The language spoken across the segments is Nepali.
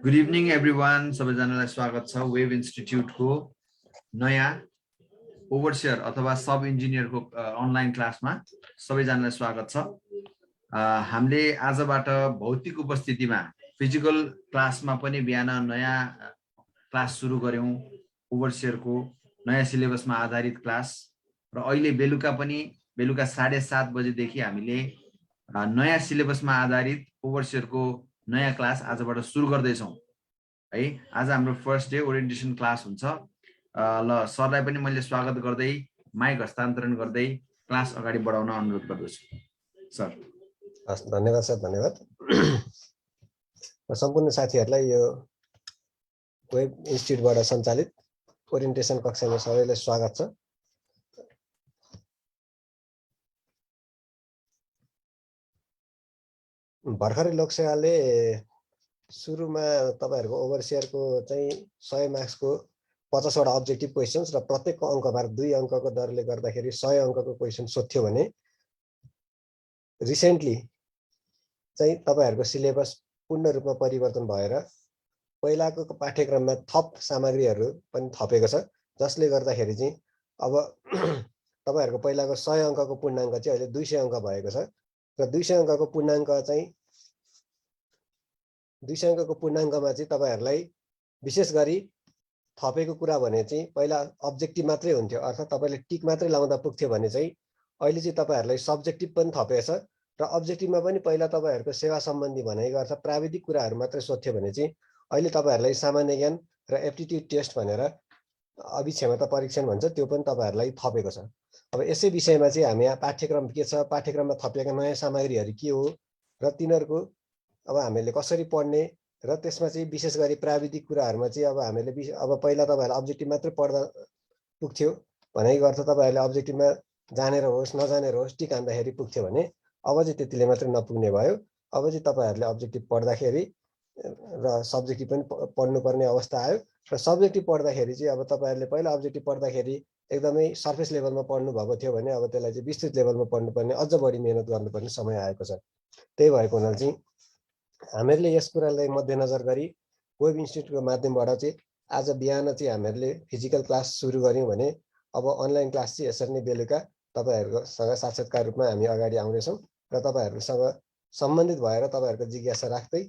गुड इभिनिङ एभ्रिवान, सबैजनालाई स्वागत छ वेब इन्स्टिट्युटको नयाँ ओभरसियर अथवा सब इन्जिनियरको अनलाइन क्लासमा सबैजनालाई स्वागत छ। हामीले आजबाट भौतिक उपस्थितिमा फिजिकल क्लासमा पनि बिहान नयाँ क्लास सुरु गर्यौं। ओभरसियरको नयाँ सिलेबसमा आधारित क्लास र अहिले बेलुका 7:30 बजेदेखि हामीले नयाँ सिलेबसमा आधारित ओभरसियरको नयाँ क्लास आजबाट सुरु गर्दैछौँ है। आज हाम्रो फर्स्ट डे ओरिएन्टेसन क्लास हुन्छ। ल सरलाई पनि मैले स्वागत गर्दै माइक हस्तान्तरण गर्दै क्लास अगाडि बढाउन अनुरोध गर्दछु। सर। हस्, धन्यवाद सर, धन्यवाद। सम्पूर्ण साथीहरूलाई यो वेब इन्स्टिट्युटबाट सञ्चालित ओरिएन्टेसन कक्षामा सबैलाई स्वागत छ। भर्खरै लोकसेवाले सुरुमा तपाईहरुको ओभरसियरको चाहिँ 100 मार्क्सको 50 वटा अब्जेक्टिभ क्वेशन्स र प्रत्येकको अङ्कभार 2 अङ्कको दरले गर्दाखेरि 100 अङ्कको क्वेशन सोध्थ्यो भने रिसेन्टली चाहिँ तपाईहरुको सिलेबस पूर्ण रूपमा परिवर्तन भएर पहिलाको पाठ्यक्रममा थप सामग्रीहरू पनि थपेको छ, जसले गर्दाखेरि चाहिँ अब तपाईहरुको पहिलाको 100 अङ्कको पूर्णाङ्क चाहिँ अहिले 200 अङ्क भएको छ र 200 अङ्कको पूर्णाङ्क चाहिँ 200 अङ्कको पूर्णाङ्कमा चाहिँ तपाईहरुलाई विशेष गरी थपेको कुरा भने चाहिँ पहिला अब्जेक्टिभ मात्रै हुन्थ्यो, अर्थात् तपाईले टिक मात्रै लाउँदा पुग्थ्यो भने चाहिँ अहिले चाहिँ तपाईहरुलाई सब्जेक्टिभ पनि थपेको छ र अब्जेक्टिभमा पनि पहिला तपाईहरुको सेवा सम्बन्धी भनेको अर्थ प्राविधिक कुराहरू मात्रै सोध्थ्यो भने चाहिँ अहिले तपाईहरुलाई सामान्य ज्ञान र एप्टिट्युड टेस्ट भनेर अभिक्षमता परीक्षण भन्छ, त्यो पनि तपाईहरुलाई थपेको छ। अब यसै विषयमा चाहिँ हामी यहाँ पाठ्यक्रम के छ, पाठ्यक्रममा थपिएका नयाँ सामग्रीहरू के हो र तिनीहरूको अब हामीले कसरी पढ्ने र त्यसमा चाहिँ विशेष गरी प्राविधिक कुराहरुमा चाहिँ अब हामीले अब पहिला तपाईहरुले अब्जेक्टिभ मात्रै पढ्दा पुग्थ्यो भनेको अर्थ तपाईहरुले अब्जेक्टिभमा जानेर होस् नजानेर होस् टिक हान्दाखेरि पुग्थ्यो भने अब चाहिँ त्यतिले मात्रै नपुग्ने भयो। अब चाहिँ तपाईहरुले अब्जेक्टिभ पढ्दाखेरि र सब्जेक्टिभ पनि पढ्नुपर्ने अवस्था आयो र सब्जेक्टिभ पढ्दाखेरि चाहिँ अब तपाईहरुले पहिला अब्जेक्टिभ पढ्दाखेरि एकदमै सर्फेस लेभलमा पढ्नु भएको थियो भने अब त्यसलाई चाहिँ विस्तृत लेभलमा पढ्नुपर्ने अझ बढी मेहनत गर्नुपर्ने समय आएको छ। त्यही भएको हुनाले चाहिँ हामीहरूले यस कुरालाई मध्यनजर गरी वेब इन्स्टिट्युटको माध्यमबाट चाहिँ आज बिहान चाहिँ हामीहरूले फिजिकल क्लास सुरु गर्यौं भने अब अनलाइन क्लास चाहिँ यसरी नै बेलुका तपाईहरुसँग साक्षात्कार रूपमा हामी अगाडि आउँदैछौँ र तपाईहरुसँग सम्बन्धित भएर तपाईहरुको जिज्ञासा राख्दै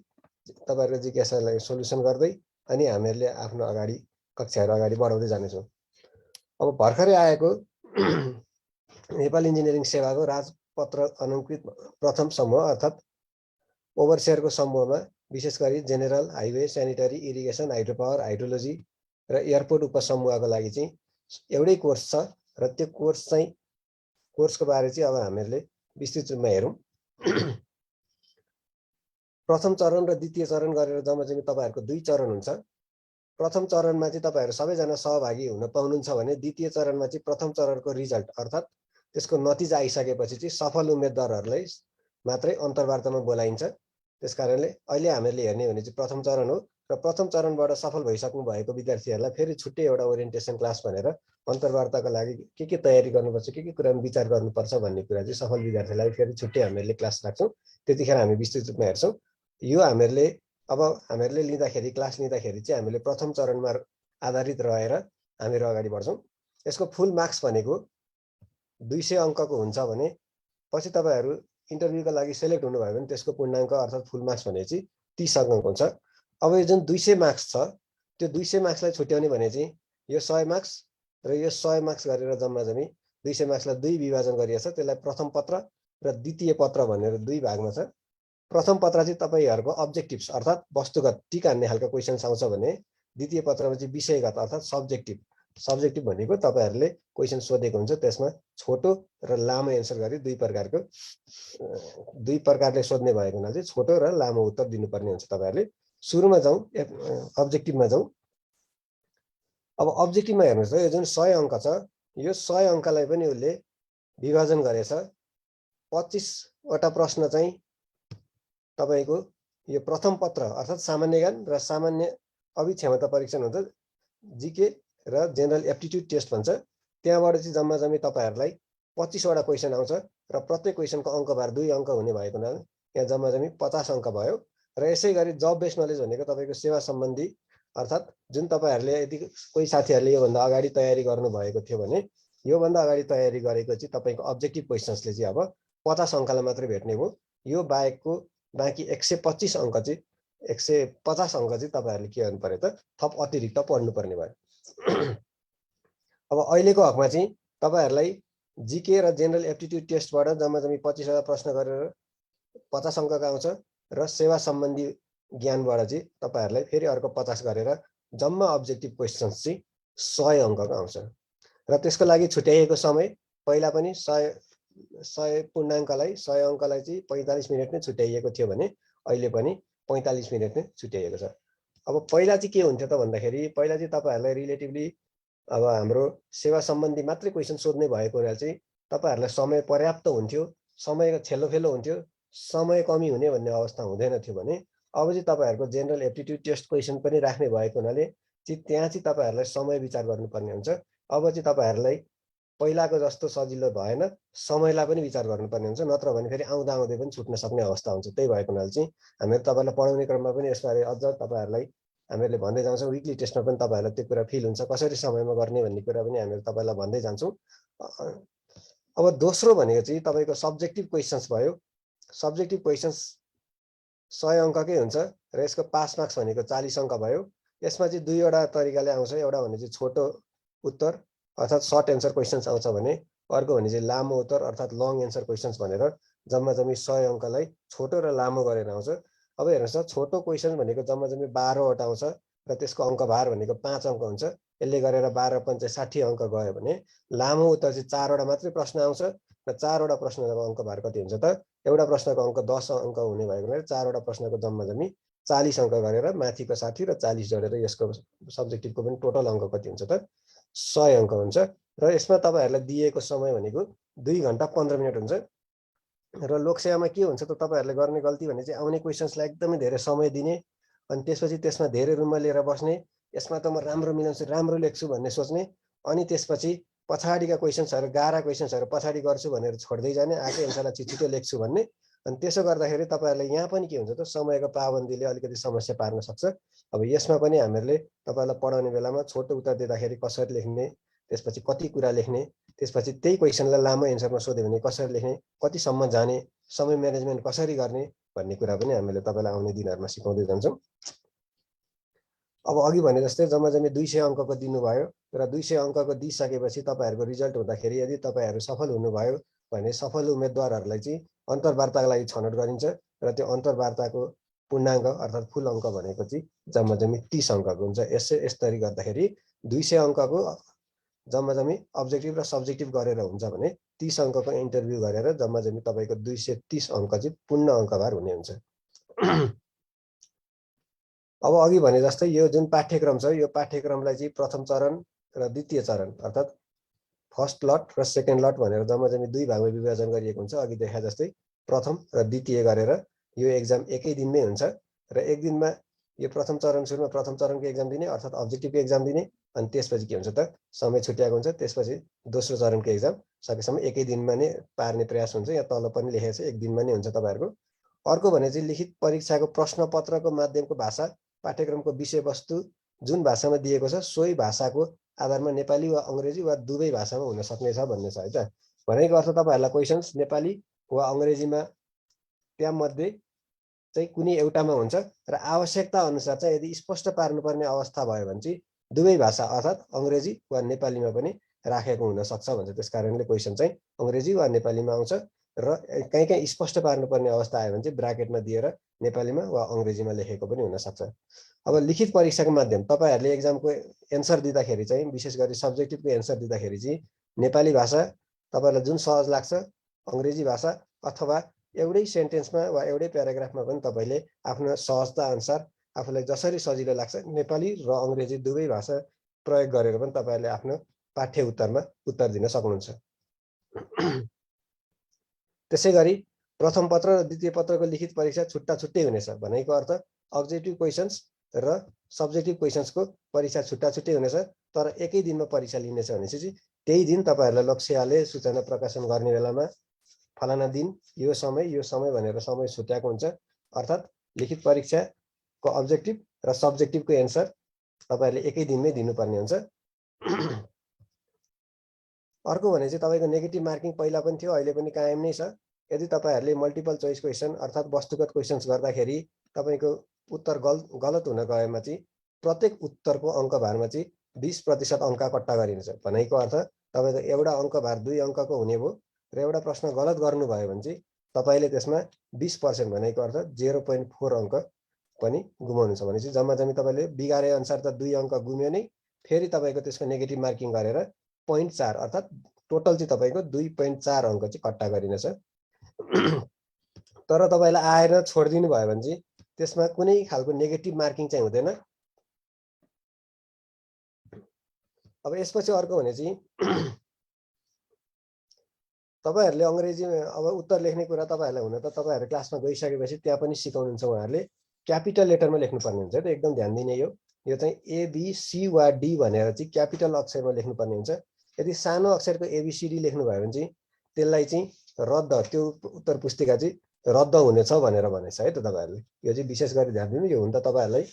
तपाईहरुको जिज्ञासालाई सोलुसन गर्दै अनि हामीहरूले आफ्नो अगाडि कक्षाहरू अगाडि बढाउँदै जानेछौँ। अब भर्खरै आएको नेपाल इन्जिनियरिङ सेवाको राजपत्र अलङ्कृत प्रथम समूह अर्थात् ओभरसियरको समूहमा विशेष गरी general, highway, sanitary, irrigation, hydro power, hydrology र एयरपोर्ट उपसमूहको लागि चाहिँ एउटै कोर्स छ र त्यो कोर्सको बारे चाहिँ अब हामीहरूले विस्तृत रूपमा हेरौँ। प्रथम चरण र द्वितीय चरण गरेर जम्मा तपाईहरुको 2 चरण हुन्छ। प्रथम चरणमा चाहिँ तपाईहरु सबैजना सहभागी हुन पाउनुहुन्छ भने द्वितीय चरणमा चाहिँ प्रथम चरणको रिजल्ट अर्थात् त्यसको नतिजा आइसकेपछि चाहिँ सफल उम्मेदवारहरूलाई मात्रै अन्तर्वार्तामा बोलाइन्छ। त्यसकारणले अहिले हामीले हेर्ने भने चाहिँ प्रथम चरण हो र प्रथम चरणबाट सफल भइसक्नु भएको विद्यार्थीहरूलाई फेरि छुट्टै एउटा ओरिएन्टेसन क्लास भनेर अन्तर्वार्ताका लागि के तयारी गर्नुपर्छ, के कुरामा विचार गर्नुपर्छ भन्ने कुरा चाहिँ सफल विद्यार्थीलाई फेरि छुट्टै हामीले क्लास राख्छौँ। त्यतिखेर हामी विस्तृत रूपमा हेर्छौँ। यो हामीहरूले लिँदाखेरि क्लास लिँदाखेरि चाहिँ हामीले प्रथम चरणमा आधारित रहेर हामीहरू अगाडि बढ्छौँ। यसको फुल मार्क्स भनेको 200 अङ्कको हुन्छ भने पछि तपाईहरु इन्टरभ्यूका लागि सेलेक्ट हुनुभयो भने त्यसको पूर्णाङ्क अर्थात् फुल मार्क्स भने चाहिँ 30 अङ्कको हुन्छ। अब यो जुन 200 मार्क्स छ त्यो 200 मार्क्सलाई छुट्याउने भने चाहिँ यो 100 मार्क्स र यो 100 मार्क्स गरेर जम्मा 200 मार्क्सलाई 2 विभाजन गरिएको छ। त्यसलाई प्रथम पत्र र द्वितीय पत्र भनेर 2 भागमा छ। प्रथम पत्र चाहिँ तपाईहरुको अब्जेक्टिभ्स अर्थात् वस्तुगत टिक हान्ने खालको क्वेशन्स आउँछ भने द्वितीय पत्रमा चाहिँ विषयगत अर्थात् सब्जेक्टिभ भनेको तपाईहरुले क्वेशन सोधेको हुन्छ, त्यसमा छोटो र लामो एन्सर गरी दुई प्रकारले सोध्ने भएको हुनाले चाहिँ छोटो र लामो उत्तर दिनुपर्ने हुन्छ। तपाईहरुले सुरुमा जाउँ, अब्जेक्टिभमा जाउँ। अब अब्जेक्टिभमा हेर्नुस् त, यो जुन 100 अङ्क छ यो 100 अङ्कलाई पनि उसले विभाजन गरेछ। 25 वटा प्रश्न चाहिँ तपाईको यो प्रथम पत्र अर्थात् सामान्य ज्ञान र सामान्य अभिक्षमता परीक्षण हुन्छ, जीके र जेनरल एप्टिट्युड टेस्ट भन्छ। त्यहाँबाट चाहिँ जम्मा तपाईहरुलाई 25 वटा क्वेशन आउँछ र प्रत्येक क्वेशनको अङ्कभार 2 अङ्क हुने भएको हुनाले यहाँ जम्मा 50 अङ्क भयो र यसै गरी जब बेस्ड नलेज भनेको तपाईँको सेवा सम्बन्धी अर्थात् जुन तपाईँहरूले यदि कोही साथीहरूले योभन्दा अगाडि तयारी गर्नुभएको थियो भने योभन्दा अगाडि तयारी गरेको चाहिँ तपाईँको अब्जेक्टिभ क्वेसन्सले चाहिँ अब 50 अङ्कलाई मात्रै भेट्ने हो। यो बाहेकको बाँकी 125 अङ्क चाहिँ 150 अङ्क चाहिँ तपाईँहरूले के गर्नु पर्यो त थप अतिरिक्त पढ्नुपर्ने भयो। अब अहिलेको हकमा चाहिँ तपाईँहरूलाई जिके र जेनरल एप्टिट्युड टेस्टबाट जम्मा 25 प्रश्न गरेर 50 अङ्कका आउँछ र सेवा सम्बन्धी ज्ञानबाट चाहिँ तपाईँहरूलाई फेरि अर्को 50 गरेर जम्मा अब्जेक्टिभ क्वेसन्स चाहिँ 100 अङ्कको आउँछ। र त्यसको लागि छुट्याइएको समय पहिला पनि 100 पूर्णाङ्कलाई 100 अङ्कलाई चाहिँ 45 मिनट नै छुट्याइएको थियो भने अहिले पनि 45 मिनट नै छुट्याइएको छ। अब पहिला चाहिँ के हुन्थ्यो त भन्दाखेरि पहिला चाहिँ तपाईँहरूलाई रिलेटिभली अब हाम्रो सेवा सम्बन्धी मात्रै क्वेसन सोध्ने भएको हुनाले चाहिँ तपाईँहरूलाई समय पर्याप्त हुन्थ्यो, समयको छेलोफेलो हुन्थ्यो, समय कमी हुने भन्ने अवस्था हुँदैन थियो भने अब चाहिँ तपाईँहरूको जेनरल एप्टिट्युड टेस्ट क्वेसन पनि राख्ने भएको हुनाले चाहिँ त्यहाँ चाहिँ तपाईँहरूलाई समय विचार गर्नुपर्ने हुन्छ। अब चाहिँ तपाईँहरूलाई पहिलाको जस्तो सजिलो भएन, समयलाई पनि विचार गर्नुपर्ने हुन्छ, नत्र भने फेरि आउँदा आउँदै पनि छुट्न सक्ने अवस्था हुन्छ। त्यही भएको हुनाले चाहिँ हामीहरू तपाईँलाई पढाउने क्रममा पनि यसबारे अझ तपाईँहरूलाई हामीहरूले भन्दै जान्छौँ। विकली टेस्टमा पनि तपाईँहरूलाई त्यो कुरा फिल हुन्छ, कसरी समयमा गर्ने भन्ने कुरा पनि हामीहरू तपाईँलाई भन्दै जान्छौँ। अब दोस्रो भनेको चाहिँ तपाईँको सब्जेक्टिभ क्वेसन्स भयो। सब्जेक्टिभ क्वेसन्स 100 अङ्ककै हुन्छ र यसको पास मार्क्स भनेको 40 अङ्क भयो। यसमा चाहिँ दुईवटा तरिकाले आउँछ। एउटा भने चाहिँ छोटो उत्तर अर्थात् सर्ट एन्सर क्वेसन्स आउँछ भने अर्को भने चाहिँ लामो उत्तर अर्थात् लङ एन्सर क्वेसन्स भनेर जम्मा 100 अङ्कलाई छोटो र लामो गरेर आउँछ। अब हेर्नुहोस् त छोटो क्वेसन भनेको जम्मा 12वटा आउँछ र त्यसको अङ्क भार भनेको 5 अङ्क हुन्छ। यसले गरेर 12 × 60 अङ्क गयो भने लामो उत्तर चाहिँ 4वटा मात्रै प्रश्न आउँछ र 4वटा प्रश्नको अङ्क भार कति हुन्छ त एउटा प्रश्नको अङ्क 10 अङ्क हुने भएको हुनाले 4वटा प्रश्नको जम्मा 40 अङ्क गरेर माथिको 60 र 40 जोडेर यसको सब्जेक्टिभको पनि टोटल अङ्क कति हुन्छ त 100 अङ्क हुन्छ। र यसमा तपाईँहरूलाई दिएको समय भनेको 2 घण्टा 15 मिनट हुन्छ। र लोकसेवामा के हुन्छ त तपाईँहरूले गर्ने गल्ती भने चाहिँ आउने क्वेसन्सलाई एकदमै धेरै समय दिने अनि त्यसपछि त्यसमा धेरै रुममा लिएर बस्ने, यसमा त म राम्रो मिलाउँछु राम्रो लेख्छु भन्ने सोच्ने, अनि त्यसपछि पछाडिका क्वेसन्सहरू गाह्रा क्वेसन्सहरू पछाडि गर्छु भनेर छोड्दै जाने, आएको एन्सरलाई छिटो लेख्छु भन्ने। अनि त्यसो गर्दाखेरि तपाईँहरूलाई यहाँ पनि के हुन्छ त समयको पाबन्दीले अलिकति समस्या पार्न सक्छ। अब यसमा पनि हामीहरूले तपाईँलाई पढाउने बेलामा छोटो उत्तर दिँदाखेरि कसरी लेख्ने, त्यसपछि कति कुरा लेख्ने, त्यसपछि त्यही क्वेसनलाई लामो एन्सरमा सोध्यो भने कसरी लेख्ने, कतिसम्म जाने, समय म्यानेजमेन्ट कसरी गर्ने भन्ने कुरा पनि हामीले तपाईँलाई आउने दिनहरूमा सिकाउँदै जान्छौँ। अब अघि भने जस्तै जम्मा 200 अङ्कको दिनुभयो र 200 अङ्कको दिइसकेपछि तपाईँहरूको रिजल्ट हुँदाखेरि यदि तपाईँहरू सफल हुनुभयो भने सफल उम्मेदवारहरूलाई चाहिँ अन्तर्वार्ताको लागि छनौट गरिन्छ र त्यो अन्तर्वार्ताको पूर्णाङ्क अर्थात् फुल अङ्क भनेको चाहिँ जम्मा 30 अङ्कको हुन्छ। यसरी गर्दाखेरि 200 अङ्कको जम्मा अब्जेक्टिभ र सब्जेक्टिभ गरेर हुन्छ भने 30 अङ्कको इन्टरभ्यू गरेर जम्मा तपाईँको 230 अङ्क चाहिँ पूर्ण अङ्कभार हुने हुन्छ। अब अघि भने जस्तै यो जुन पाठ्यक्रम छ यो पाठ्यक्रमलाई चाहिँ प्रथम चरण र द्वितीय चरण अर्थात् फर्स्ट लट र सेकेन्ड लट भनेर जम्मा 2 भागमा विभाजन गरिएको हुन्छ। अघि देखा जस्तै प्रथम र द्वितीय गरेर यो एक्जाम एकै दिनमै हुन्छ र एक दिनमा यो प्रथम चरण सुरुमा प्रथम चरणको एक्जाम दिने अर्थात् अब्जेक्टिभको एक्जाम दिने, अनि त्यसपछि के हुन्छ त समय छुट्याएको हुन्छ। त्यसपछि दोस्रो चरणको एक्जाम सकेसम्म एकै दिनमा नै पार्ने प्रयास हुन्छ। यहाँ तल पनि लेखेको छ एक दिनमा नै हुन्छ तपाईँहरूको। अर्को भने चाहिँ लिखित परीक्षाको प्रश्नपत्रको माध्यमको भाषा पाठ्यक्रमको विषयवस्तु जुन भाषामा दिएको छ सोही भाषाको आधारमा नेपाली वा अङ्ग्रेजी वा दुवै भाषामा हुन सक्नेछ भन्ने छ है त। भनेको अर्थ तपाईँहरूलाई क्वेसन्स नेपाली वा अङ्ग्रेजीमा त्यहाँमध्ये चाहिँ कुनै एउटामा हुन्छ र आवश्यकता अनुसार चाहिँ यदि स्पष्ट पार्नुपर्ने अवस्था भयो भने चाहिँ दुवै भाषा अर्थात् अङ्ग्रेजी वा नेपालीमा पनि राखेको हुन सक्छ भन्छ। त्यस कारणले क्वेसन चाहिँ अङ्ग्रेजी वा नेपालीमा आउँछ र कहीँ कहीँ स्पष्ट पार्नुपर्ने अवस्था आयो भने चाहिँ ब्राकेटमा दिएर नेपालीमा वा अङ्ग्रेजीमा लेखेको पनि हुनसक्छ। अब लिखित परीक्षाको माध्यम तपाईँहरूले एक्जामको एन्सर दिँदाखेरि चाहिँ विशेष गरी सब्जेक्टिभको एन्सर दिँदाखेरि चाहिँ नेपाली भाषा तपाईँहरूलाई जुन सहज लाग्छ अङ्ग्रेजी भाषा अथवा एउटै सेन्टेन्समा वा एउटै प्याराग्राफमा पनि तपाईँले आफ्नो सहजता अनुसार आफूलाई जसरी सजिलो लाग्छ नेपाली र अङ्ग्रेजी दुवै भाषा प्रयोग गरेर पनि तपाईँहरूले आफ्नो पाठ्य उत्तरमा उत्तर दिन सक्नुहुन्छ। त्यसै गरी प्रथम पत्र र द्वितीय पत्रको लिखित परीक्षा छुट्टा छुट्टै हुनेछ। भनेको अर्थ अब्जेक्टिभ क्वेसन्स र सब्जेक्टिभ क्वेसन्सको परीक्षा छुट्टा छुट्टै हुनेछ, तर एकै दिनमा परीक्षा लिनेछ भनेपछि चाहिँ त्यही दिन तपाईँहरूलाई लोकसेवाले सूचना प्रकाशन गर्ने बेलामा फलाना दिन यो समय भनेर समय छुट्याएको हुन्छ। अर्थात् लिखित परीक्षाको अब्जेक्टिभ र सब्जेक्टिभको एन्सर तपाईहरुले एकै दिनमै दिनुपर्ने हुन्छ। अर्को भने चाहिँ तपाईको नेगेटिभ मार्किङ पहिला पनि थियो, अहिले पनि कायम नै छ। यदि तपाईहरुले मल्टिपल चोइस क्वेशन अर्थात् वस्तुगत क्वेशन्स गर्दाखेरि तपाईको उत्तर गलत हुन गएमा चाहिँ प्रत्येक उत्तरको अङ्कभारमा चाहिँ 20% अङ्क कट्टा गरिन्छ। भनेको अर्थ तपाईको एउटा अङ्कभार 2 अङ्कको हुने भो र एउटा प्रश्न गलत गर्नुभयो भने चाहिँ तपाईले त्यसमा 20% भनेको अर्थ 0.4 अङ्क पनि गुमाउनुहुन्छ। भनेपछि जम्मा जम्मी तपाईले बिगारे अनुसार त 2 अङ्क गुम्यो नै, फेरि तपाईको त्यसको नेगेटिभ मार्किङ गरेर 0.4 अर्थात् टोटल चाहिँ तपाईको 2.4 अङ्क चाहिँ कट्टा गरिनेछ। तर तपाईलाई आएर छोडिदिनु भयो भने चाहिँ त्यसमा कुनै खालको नेगेटिभ मार्किङ चाहिँ हुँदैन। अब यसपछि अर्को भने चाहिँ तपाईहरुले अंग्रेजी अब उत्तर लेख्ने कुरा तपाईहरुलाई हुन त तपाईहरु क्लासमा गइसकेपछि त्यहाँ पनि सिकाउनुहुन्छ उहाँहरुले क्यापिटल लेटरमा लेख्नुपर्ने हुन्छ है त। एकदम ध्यान दिने यो चाहिँ ए बी सी वा डी भनेर चाहिँ क्यापिटल अक्षरमा लेख्नुपर्ने हुन्छ। यदि सानो अक्षरको एबीसीडी लेख्नु भयो भने चाहिँ त्यसलाई चाहिँ रद्द, त्यो उत्तर पुस्तिका चाहिँ रद्द हुनेछ भनेर भनेछ है त तपाईहरुले। यो चाहिँ विशेष गरी ध्यान दिनु। यो हुन त तपाईहरुलाई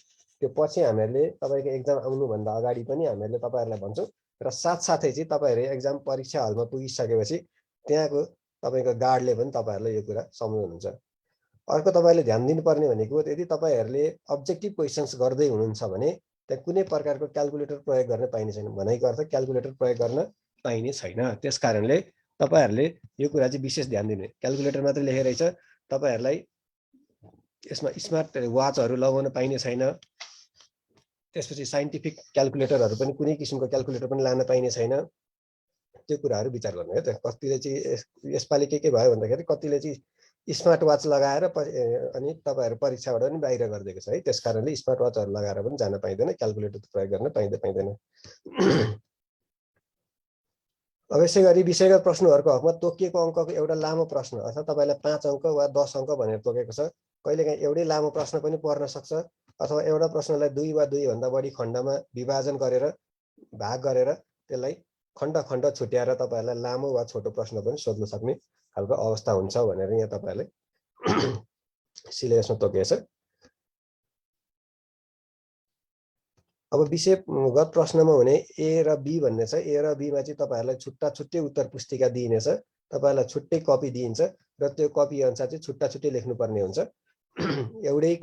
त्यो पछि हामीहरुले तपाईको एक्जाम आउनु भन्दा अगाडि पनि हामीहरुले तपाईहरुलाई भन्छौं र साथसाथै चाहिँ तपाईहरु एक्जाम परीक्षा हलमा पुगिसकेपछि त्यहाँको तपाईको गार्डले पनि तपाईहरुलाई यो कुरा सम्झाउनुहुन्छ। अर्को तपाईले ध्यान दिनुपर्ने भनेको यदि तपाईहरुले अब्जेक्टिभ क्वेशन्स गर्दै हुनुहुन्छ भने त्यहाँ कुनै प्रकारको क्याल्कुलेटर प्रयोग गर्न पाइने छैन। भनेको अर्थ क्याल्कुलेटर प्रयोग गर्न पाइने छैन। त्यसकारणले तपाईहरुले यो कुरा चाहिँ विशेष ध्यान दिनु। क्याल्कुलेटर मात्र लेखेरै छ, तपाईहरुलाई यसमा स्मार्ट वाचहरु लगाउन पाइने छैन। त्यसपछि साइन्टिफिक क्याल्कुलेटरहरु पनि कुनै किसिमको क्याल्कुलेटर पनि लान पाइने छैन। त्यो कुराहरु विचार गर्नु है त। कतिले चाहिँ यसपालि के भयो भन्दाखेरि कतिले चाहिँ स्मार्ट वाच लगाएर अनि तपाईहरु परीक्षाबाट पनि बाहिर गरिदिएको छ है। त्यसकारणले स्मार्ट वाचहरु लगाएर पनि जान पाइदैन, क्याल्कुलेटर प्रयोग गर्न पाइदैन। अब यसै गरी विषयगत प्रश्नहरुको हकमा तोकिएको अङ्कको एउटा लामो प्रश्न अर्थात् तपाईलाई 5 अङ्क वा 10 अङ्क भनेर तोकेको छ। कहिलेकाहीँ एउटै लामो प्रश्न पनि पर्न सक्छ अथवा एउटा प्रश्नलाई 2 वा 2 भन्दा बढी खण्डमा विभाजन गरेर भाग गरेर त्यसलाई खण्ड छुट्याएर तपाईहरुलाई लामो वा छोटो प्रश्न पनि सोध्न सक्ने खालको अवस्था हुन्छ भनेर यहाँ तपाईहरुले सिलेबसमा तोकिएको छ। अब विषयगत प्रश्नमा हुने ए र बी भन्ने छ। ए र बी मा चाहिँ तपाईहरुलाई छुट्टै उत्तर पुस्तिका दिइनेछ। तपाईहरुलाई छुट्टै कपी दिइन्छ र त्यो कपी अनुसार चाहिँ छुट्टै लेख्नुपर्ने हुन्छ। एउटै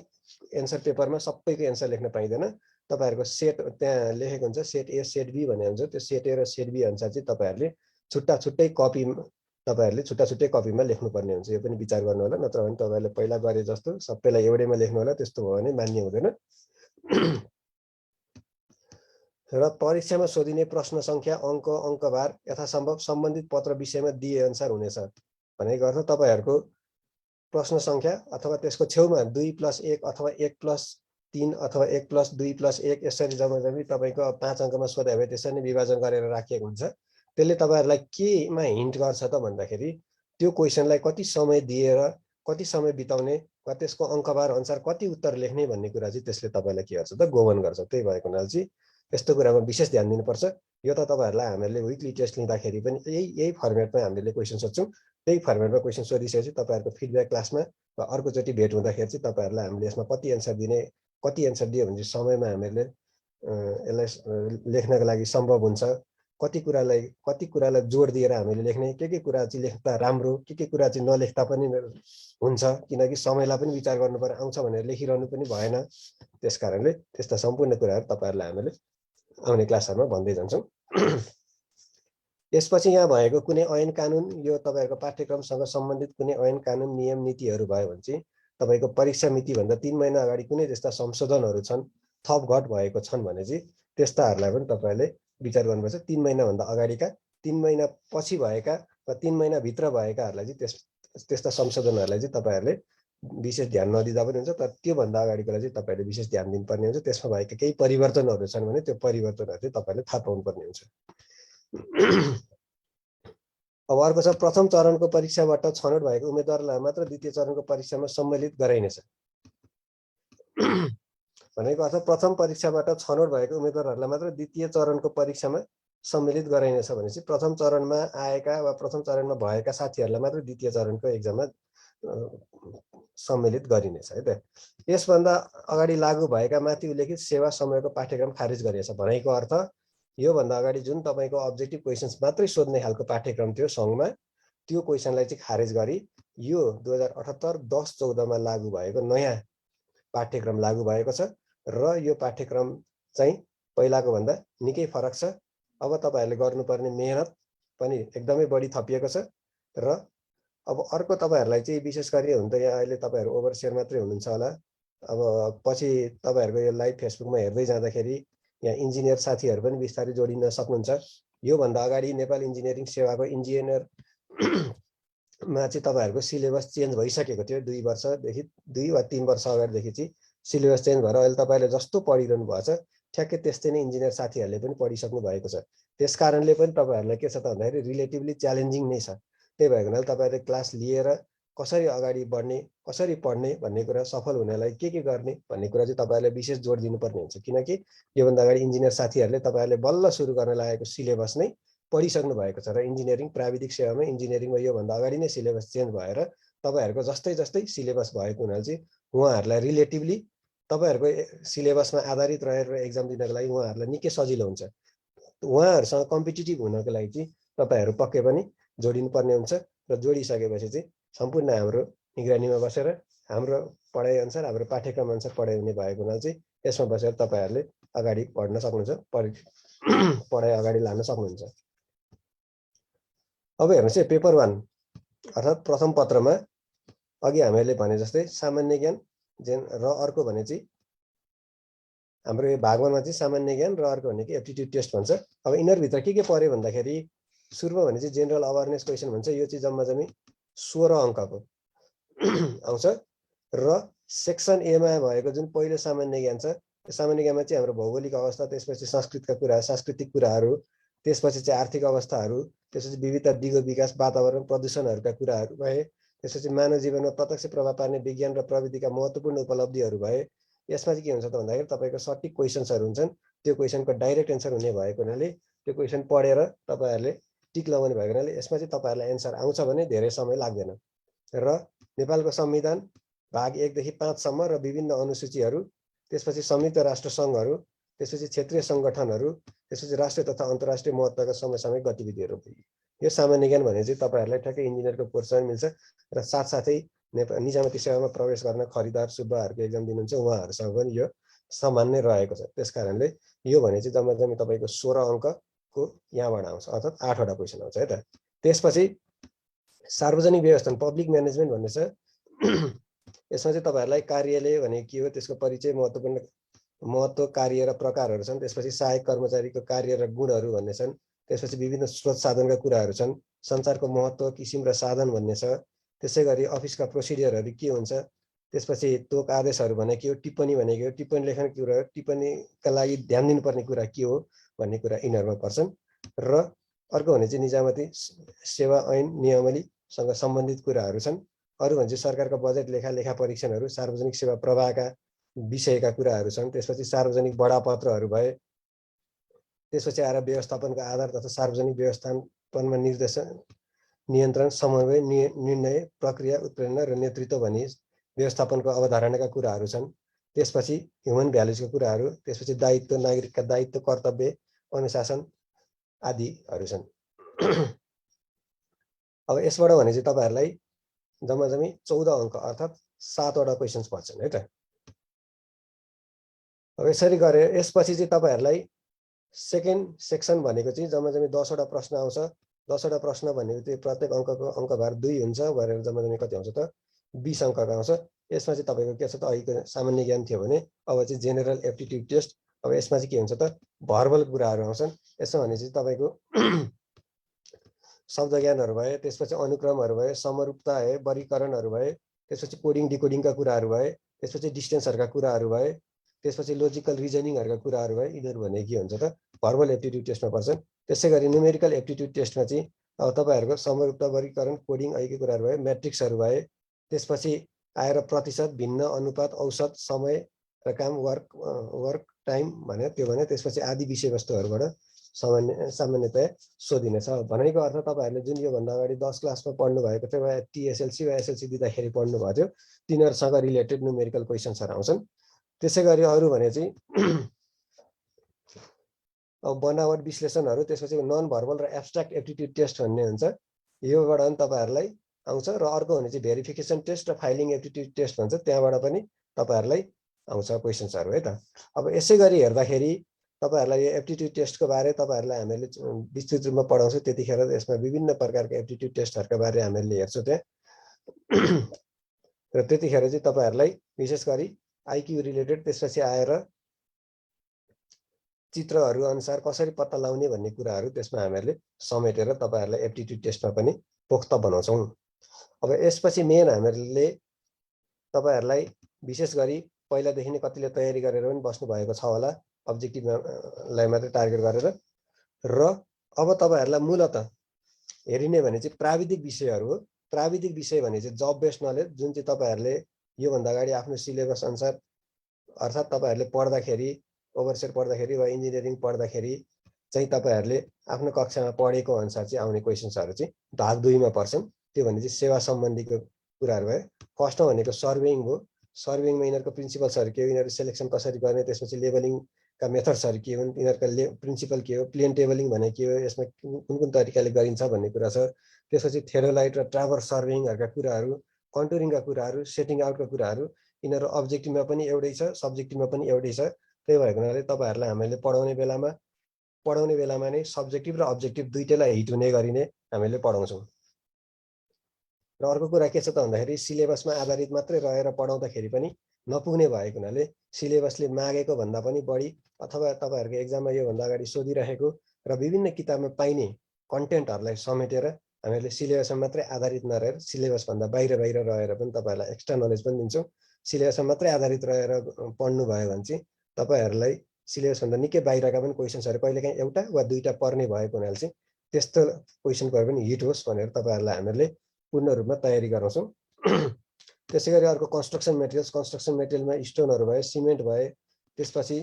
एन्सर पेपरमा सबैको एन्सर लेख्न पाइदैन। तपाईहरुको सेट त्यहाँ लेखेको हुन्छ, सेट ए सेट बी भनेको हुन्छ। त्यो सेट ए र सेट बी अनुसार चाहिँ तपाईहरुले छुट्टै कपीमा लेख्नुपर्ने हुन्छ। यो पनि विचार गर्नु होला, नत्र भने तपाईहरुले पहिला गरे जस्तो सबैलाई एउटैमा लेख्नु होला, त्यस्तो भयो भने मान्य हुँदैन। र परीक्षामा सोधिने प्रश्न संख्या अङ्कभार यथासम्भव सम्बन्धित पत्र विषयमा दिए अनुसार हुनेछ। भनेको अर्थ तपाईहरुको प्रश्न संख्या अथवा त्यसको छेउमा 2+1 अथवा 1+3 अथवा 1+2+1 यसरी जम्मा तपाईको 5 अङ्कमा सोधे भए त्यसरी नै विभाजन गरेर राखिएको हुन्छ। त्यसले तपाईहरुलाई केमा हिन्ट गर्छ त भन्दाखेरि त्यो क्वेशनलाई कति समय दिएर कति समय बिताउने वा त्यसको अङ्कभार अनुसार कति उत्तर लेख्ने भन्ने कुरा चाहिँ त्यसले तपाईलाई के गर्छ त गोवन गर्छ। त्यही भएको हुनाले चाहिँ यस्तो कुरामा विशेष ध्यान दिनुपर्छ। यो त तपाईहरुलाई हामीले विकली टेस्ट लिँदाखेरि पनि यही फर्मेटमा हामीले क्वेशन सोध्छौं। त्यही फर्मेटमा क्वेशन सोधिसकेपछि तपाईहरुको फिडब्याक क्लासमा वा अर्कोचोटि भेट हुँदाखेरि चाहिँ तपाईहरुलाई हामीले यसमा कति एन्सर दिने, कति एन्सर दियो भने समयमा हामीले यसलाई लेख्नको लागि सम्भव हुन्छ, कति कुरालाई जोड दिएर हामीले लेख्ने, के कुरा चाहिँ लेख्दा राम्रो, के कुरा चाहिँ नलेख्दा पनि हुन्छ, किनकि समयलाई पनि विचार गर्नु पर्यो। आउँछ भनेर लेखिरहनु पनि भएन। त्यसकारणले त्यस्ता सम्पूर्ण कुराहरु तपाईहरुलाई हामीले आउने क्लासहरुमा भन्दै जान्छौं। यसपछि यहाँ भएको कुनै ऐन कानुन, यो तपाईहरुको पाठ्यक्रमसँग सम्बन्धित कुनै ऐन कानुन नियम नीतिहरु भयो भने चाहिँ तपाईको परीक्षा मिति भन्दा 3 महिना अगाडि कुनै त्यस्ता संशोधनहरु छन्, थप घट भएको छन् भने चाहिँ त्यस्ताहरुलाई पनि तपाईले विचार गर्नुपर्छ। 3 महिना भन्दा अगाडिका, 3 महिना पछि भएका वा 3 महिना भित्र भएकाहरुलाई चाहिँ त्यस्ता संशोधनहरुलाई चाहिँ तपाईहरुले विशेष ध्यान नदिँदा पनि हुन्छ। तर त्यो भन्दा अगाडिकोलाई चाहिँ तपाईले विशेष ध्यान दिनुपर्ने हुन्छ। त्यसमा भएका केही परिवर्तनहरु छन् भने त्यो परिवर्तनहरु चाहिँ तपाईले थाहा पाउनुपर्ने हुन्छ। अब अर्को छ प्रथम चरणको परीक्षाबाट छनौट भएको उम्मेदवारलाई मात्र द्वितीय चरणको परीक्षामा सम्मिलित गराइनेछ। भनेको अर्थ प्रथम परीक्षाबाट छनौट भएको उम्मेदवारहरूलाई मात्र द्वितीय चरणको परीक्षामा सम्मिलित गराइनेछ भनेपछि प्रथम चरणमा आएका वा प्रथम चरणमा भएका साथीहरूलाई मात्र द्वितीय चरणको एक्जाममा सम्मिलित गरिनेछ है त। यसभन्दा अगाडि लागू भएका माथि उल्लेखित सेवा समयको पाठ्यक्रम खारेज गरिएछ भनेको अर्थ योभन्दा अगाडि जुन तपाईँको अब्जेक्टिभ क्वेसन्स मात्रै सोध्ने खालको पाठ्यक्रम थियो सङ्घमा, त्यो क्वेसनलाई चाहिँ खारेज गरी यो 2078-10-14मा लागू भएको नयाँ पाठ्यक्रम लागू भएको छ र यो पाठ्यक्रम चाहिँ पहिलाको भन्दा निकै फरक छ। अब तपाईँहरूले गर्नुपर्ने मेहनत पनि एकदमै बढी थपिएको छ र अब अर्को तपाईँहरूलाई चाहिँ विशेष गरी हुन त यहाँ अहिले तपाईँहरू ओभरसियर मात्रै हुनुहुन्छ होला। अब पछि तपाईँहरूको यो लाइभ फेसबुकमा हेर्दै जाँदाखेरि यहाँ इन्जिनियर साथीहरू पनि बिस्तारै जोडिन सक्नुहुन्छ। योभन्दा अगाडि नेपाल इन्जिनियरिङ सेवाको इन्जिनियरमा चाहिँ तपाईँहरूको सिलेबस चेन्ज भइसकेको थियो 2 वर्षदेखि 2 वा 3 वर्ष अगाडिदेखि चाहिँ सिलेबस चेन्ज भएर अहिले तपाईँहरूले जस्तो पढिरहनु भएको छ ठ्याक्कै त्यस्तै नै इन्जिनियर साथीहरूले पनि पढिसक्नु भएको छ। त्यस कारणले पनि तपाईँहरूलाई के छ त भन्दाखेरि रिलेटिभली च्यालेन्जिङ नै छ। त्यही भएको हुनाले तपाईँहरूले क्लास लिएर कसरी अगाडि बढ्ने, कसरी पढ्ने भन्ने कुरा, सफल हुनलाई के गर्ने भन्ने कुरा चाहिँ तपाईँहरूले विशेष जोड दिनुपर्ने हुन्छ। किनकि योभन्दा अगाडि इन्जिनियर साथीहरूले तपाईँहरूले बल्ल सुरु गर्न लागेको सिलेबस नै पढिसक्नु भएको छ र इन्जिनियरिङ प्राविधिक सेवामा इन्जिनियरिङमा योभन्दा अगाडि नै सिलेबस चेन्ज भएर तपाईँहरूको जस्तै जस्तै सिलेबस भएको हुनाले चाहिँ उहाँहरूलाई रिलेटिभली तपाईँहरूको सिलेबसमा आधारित रहेर एक्जाम दिनको लागि उहाँहरूलाई निकै सजिलो हुन्छ। उहाँहरूसँग कम्पिटिटिभ हुनको लागि चाहिँ तपाईँहरू पक्कै पनि जोडिनुपर्ने हुन्छ र जोडिसकेपछि चाहिँ सम्पूर्ण हाम्रो निगरानीमा बसेर हाम्रो पढाइअनुसार, हाम्रो पाठ्यक्रम अनुसार पढाइ हुने भएको हुनाले चाहिँ यसमा बसेर तपाईँहरूले अगाडि बढ्न सक्नुहुन्छ, पढाइ अगाडि लान सक्नुहुन्छ। अब हेर्नुहोस् है, पेपर 1 अर्थात् प्रथम पत्रमा अघि हामीले भने जस्तै सामान्य ज्ञान र अर्को भने चाहिँ हाम्रो यो भाग 1मा चाहिँ सामान्य ज्ञान र अर्को भनेको एप्टिट्युड टेस्ट भन्छ। अब यिनीहरूभित्र के पर्यो भन्दाखेरि सुरुमा भने चाहिँ जेनरल अवेरनेस क्वेसन भन्छ। यो चाहिँ जम्मा 16 अङ्कको आउँछ र सेक्सन एमा भएको जुन पहिलो सामान्य ज्ञान छ, त्यो सामान्य ज्ञानमा चाहिँ हाम्रो भौगोलिक अवस्था, त्यसपछि संस्कृतका कुरा, सांस्कृतिक कुराहरू, त्यसपछि चाहिँ आर्थिक अवस्थाहरू, त्यसपछि विविधता, दिगो विकास, वातावरण, प्रदूषणहरूका कुराहरू भए, त्यसपछि मानव जीवनमा प्रत्यक्ष प्रभाव पार्ने विज्ञान र प्रविधिका महत्त्वपूर्ण उपलब्धिहरू भए। यसमा चाहिँ के हुन्छ त भन्दाखेरि तपाईँको सटिक क्वेसन्सहरू हुन्छन्। त्यो क्वेसनको डाइरेक्ट एन्सर हुने भएको हुनाले त्यो क्वेसन पढेर तपाईँहरूले टिक लगाउने भएको हुनाले यसमा चाहिँ तपाईँहरूलाई एन्सर आउँछ भने धेरै समय लाग्दैन। र नेपालको संविधान भाग 1 देखि 5 सम्म र विभिन्न अनुसूचीहरू, त्यसपछि संयुक्त राष्ट्र सङ्घहरू, त्यसपछि क्षेत्रीय सङ्गठनहरू, त्यसपछि राष्ट्रिय तथा अन्तर्राष्ट्रिय महत्त्वका समसामयिक गतिविधिहरू। यो सामान्य ज्ञान भने चाहिँ तपाईँहरूलाई ठ्याक्कै इन्जिनियरको कोर्समा मिल्छ र साथसाथै निजामती सेवामा प्रवेश गर्न खरिदार सुब्बाहरूको एक्जाम दिनुहुन्छ उहाँहरूसँग पनि यो समान नै रहेको छ। त्यस कारणले यो भने चाहिँ जम्मा तपाईँको 16 अङ्कको यहाँबाट आउँछ, अर्थात् 8 वटा क्वेसन आउँछ है त। त्यसपछि सार्वजनिक व्यवस्थापन, पब्लिक म्यानेजमेन्ट भन्ने छ। यसमा चाहिँ तपाईँहरूलाई कार्यालय भनेको के हो, त्यसको परिचय, महत्त्व, कार्य र प्रकारहरू छन्। त्यसपछि सहायक कर्मचारीको कार्य र गुणहरू भन्ने छन्। त्यसपछि विभिन्न स्रोत साधनका कुराहरू छन्। सञ्चारको महत्त्व, किसिम र साधन भन्ने छ। त्यसै गरी अफिसका प्रोसिडियरहरू के हुन्छ। त्यसपछि तोक आदेशहरू भनेको के हो, टिप्पणी भनेको हो, टिप्पणी लेखन कुरा, टिप्पणीका लागि ध्यान दिनुपर्ने कुरा के हो भन्ने कुरा यिनीहरूमा पर्छन्। र अर्को भने चाहिँ निजामती सेवा ऐन नियमावलीसँग सम्बन्धित कुराहरू छन्। अरू भने चाहिँ सरकारको बजेट, लेखा परीक्षणहरू, सार्वजनिक सेवा प्रवाहका विषयका कुराहरू छन्। त्यसपछि सार्वजनिक बडापत्रहरू भए। त्यसपछि आएर व्यवस्थापनको आधार तथा सार्वजनिक व्यवस्थापनमा निर्देशन, नियन्त्रण, समन्वय, निर्णय प्रक्रिया, उत्प्रेरणा र नेतृत्व भनी व्यवस्थापनको अवधारणाका कुराहरू छन्। त्यसपछि ह्युमन भ्यालुजका कुराहरू, त्यसपछि दायित्व, नागरिकका दायित्व, कर्तव्य, अनुशासन आदिहरू छन्। अब यसबाट भने चाहिँ तपाईँहरूलाई जम्मा 14 अङ्क अर्थात् 7 वटा क्वेसन्स पर्छन् है त। अब यसरी गरे यसपछि चाहिँ तपाईँहरूलाई सेकेन्ड सेक्सन भनेको चाहिँ जम्मा 10 वटा प्रश्न आउँछ। 10 वटा प्रश्न भनेको चाहिँ प्रत्येक अङ्कको अङ्कभार 2 हुन्छ भनेर जम्मा कति आउँछ त 20 अङ्कको आउँछ। यसमा चाहिँ तपाईँको के छ त, अहिलेको सामान्य ज्ञान थियो भने अब चाहिँ जेनरल एप्टिट्युड टेस्ट। अब यसमा चाहिँ के हुन्छ त, भर्बल कुराहरू आउँछन्। यसमा भने चाहिँ तपाईँको शब्द ज्ञानहरू भए, त्यसपछि अनुक्रमहरू भए, समरूपता भए, वर्गीकरणहरू भए, त्यसपछि कोडिङ डिकोडिङका कुराहरू भए, त्यसपछि डिस्टेन्सहरूका कुराहरू भए, त्यसपछि लोजिकल रिजनिङहरूका कुराहरू भए। यिनीहरू भने के हुन्छ त भर्बल एप्टिट्युड टेस्टमा पर्छन्। त्यसै गरी न्युमेरिकल एप्टिट्युड टेस्टमा चाहिँ अब तपाईँहरूको समरूपता, वर्गीकरण, कोडिङ अहिलेको कुराहरू भए, म्याट्रिक्सहरू भए, त्यसपछि आएर प्रतिशत, भिन्न, अनुपात, औसत, समय र काम, वर्क टाइम भन्यो त्यो भन्यो। त्यसपछि आदि विषयवस्तुहरूबाट सामान्यतया सोधिनेछ। भनेको अर्थ तपाईँहरूले जुन योभन्दा अगाडि 10 क्लासमा पढ्नु भएको थियो वा टिएसएलसी वा एसएलसी दिँदाखेरि पढ्नु भएको थियो तिनीहरूसँग रिलेटेड न्युमेरिकल क्वेसन्सहरू आउँछन्। त्यसै गरी अरू भने चाहिँ अब बनावट विश्लेषणहरू, त्यसपछि नन भर्बल र एब्स्ट्राक्ट एप्टिट्युड टेस्ट भन्ने हुन्छ, योबाट पनि तपाईँहरूलाई आउँछ। र अर्को भने चाहिँ भेरिफिकेसन टेस्ट र फाइलिङ एप्टिट्युड टेस्ट भन्छ, त्यहाँबाट पनि तपाईँहरूलाई आउँछ क्वेसन्सहरू है त। अब यसै गरी हेर्दाखेरि तपाईँहरूलाई यो एप्टिट्युड टेस्टको बारे तपाईँहरूलाई हामीले विस्तृत रूपमा पढाउँछौँ, त्यतिखेर यसमा विभिन्न प्रकारका एप्टिट्युड टेस्टहरूका बारे हामीले हेर्छौँ त्यहाँ। र त्यतिखेर चाहिँ तपाईँहरूलाई विशेष गरी आइक्यू रिलेटेड, त्यसपछि आएर चित्रहरू अनुसार कसरी पत्ता लगाउने भन्ने कुराहरू त्यसमा हामीहरूले समेटेर तपाईँहरूलाई एप्टिट्युड टेस्टमा पनि पोख्त बनाउँछौँ। अब यसपछि मेन हामीहरूले तपाईँहरूलाई विशेष गरी पहिलादेखि नै कतिले तयारी गरेर पनि बस्नुभएको छ होला अब्जेक्टिभलाई मात्रै टार्गेट गरेर। र अब तपाईँहरूलाई मूलत हेरिने भने चाहिँ प्राविधिक विषयहरू हो। प्राविधिक विषय भने चाहिँ जब बेस्ड नलेज, जुन चाहिँ तपाईँहरूले योभन्दा अगाडि आफ्नो सिलेबस अनुसार अर्थात् तपाईँहरूले पढ्दाखेरि ओभरसियर पढ्दाखेरि वा इन्जिनियरिङ पढ्दाखेरि चाहिँ तपाईँहरूले आफ्नो कक्षामा पढेको अनुसार चाहिँ आउने क्वेसन्सहरू चाहिँ भाग 2 मा पर्छन्। त्यो भने चाहिँ सेवा सम्बन्धीको कुराहरू भयो। फर्स्टमा भनेको सर्वेइङ हो। सर्वेइङमा यिनीहरूको प्रिन्सिपल्सहरू के हो, यिनीहरू सेलेक्सन कसरी गर्ने, त्यसपछि लेबलिङका मेथड्सहरू के हुन्, यिनीहरूका प्रिन्सिपल के हो, प्लेन टेबलिङ भने के हो, यसमा कुन कुन तरिकाले गरिन्छ भन्ने कुरा छ। त्यसपछि थेरोलाइट र ट्राभर्स सर्वेइङहरूका कुराहरू, कन्टुरिङका कुराहरू, सेटिङ आउटका कुराहरू, यिनीहरू अब्जेक्टिभमा पनि एउटै छ, सब्जेक्टिभमा पनि एउटै छ। त्यही भएको हुनाले तपाईँहरूलाई हामीले पढाउने बेलामा नै सब्जेक्टिभ र अब्जेक्टिभ दुईटैलाई हिट हुने गरी नै हामीले पढाउँछौँ। र अर्को कुरा के छ त भन्दाखेरि सिलेबसमा आधारित मात्रै रहेर पढाउँदाखेरि पनि नपुग्ने भएको हुनाले सिलेबसले मागेको भन्दा पनि बढी अथवा तपाईँहरूको एक्जाममा योभन्दा अगाडि सोधिरहेको र विभिन्न किताबमा पाइने कन्टेन्टहरूलाई समेटेर हामीले सिलेबसमा मात्रै आधारित नरहेर सिलेबसभन्दा बाहिर रहेर पनि तपाईँहरूलाई एक्स्ट्रा नलेज पनि दिन्छौँ। सिलेबसमा मात्रै आधारित रहेर पढ्नुभयो भने चाहिँ तपाईँहरूलाई सिलेबसभन्दा निकै बाहिरका पनि क्वेसन्सहरू कहिलेकाहीँ एउटा वा दुईटा पर्ने भएको हुनाले चाहिँ त्यस्तो क्वेसनहरू पनि हिट होस् भनेर तपाईँहरूलाई हामीले पूर्ण रूपमा तयारी गराउँछौँ। त्यसै गरी अर्को कन्स्ट्रक्सन मेटेरियल्स, कन्स्ट्रक्सन मेटेरियलमा स्टोनहरू भयो, सिमेन्ट भयो, त्यसपछि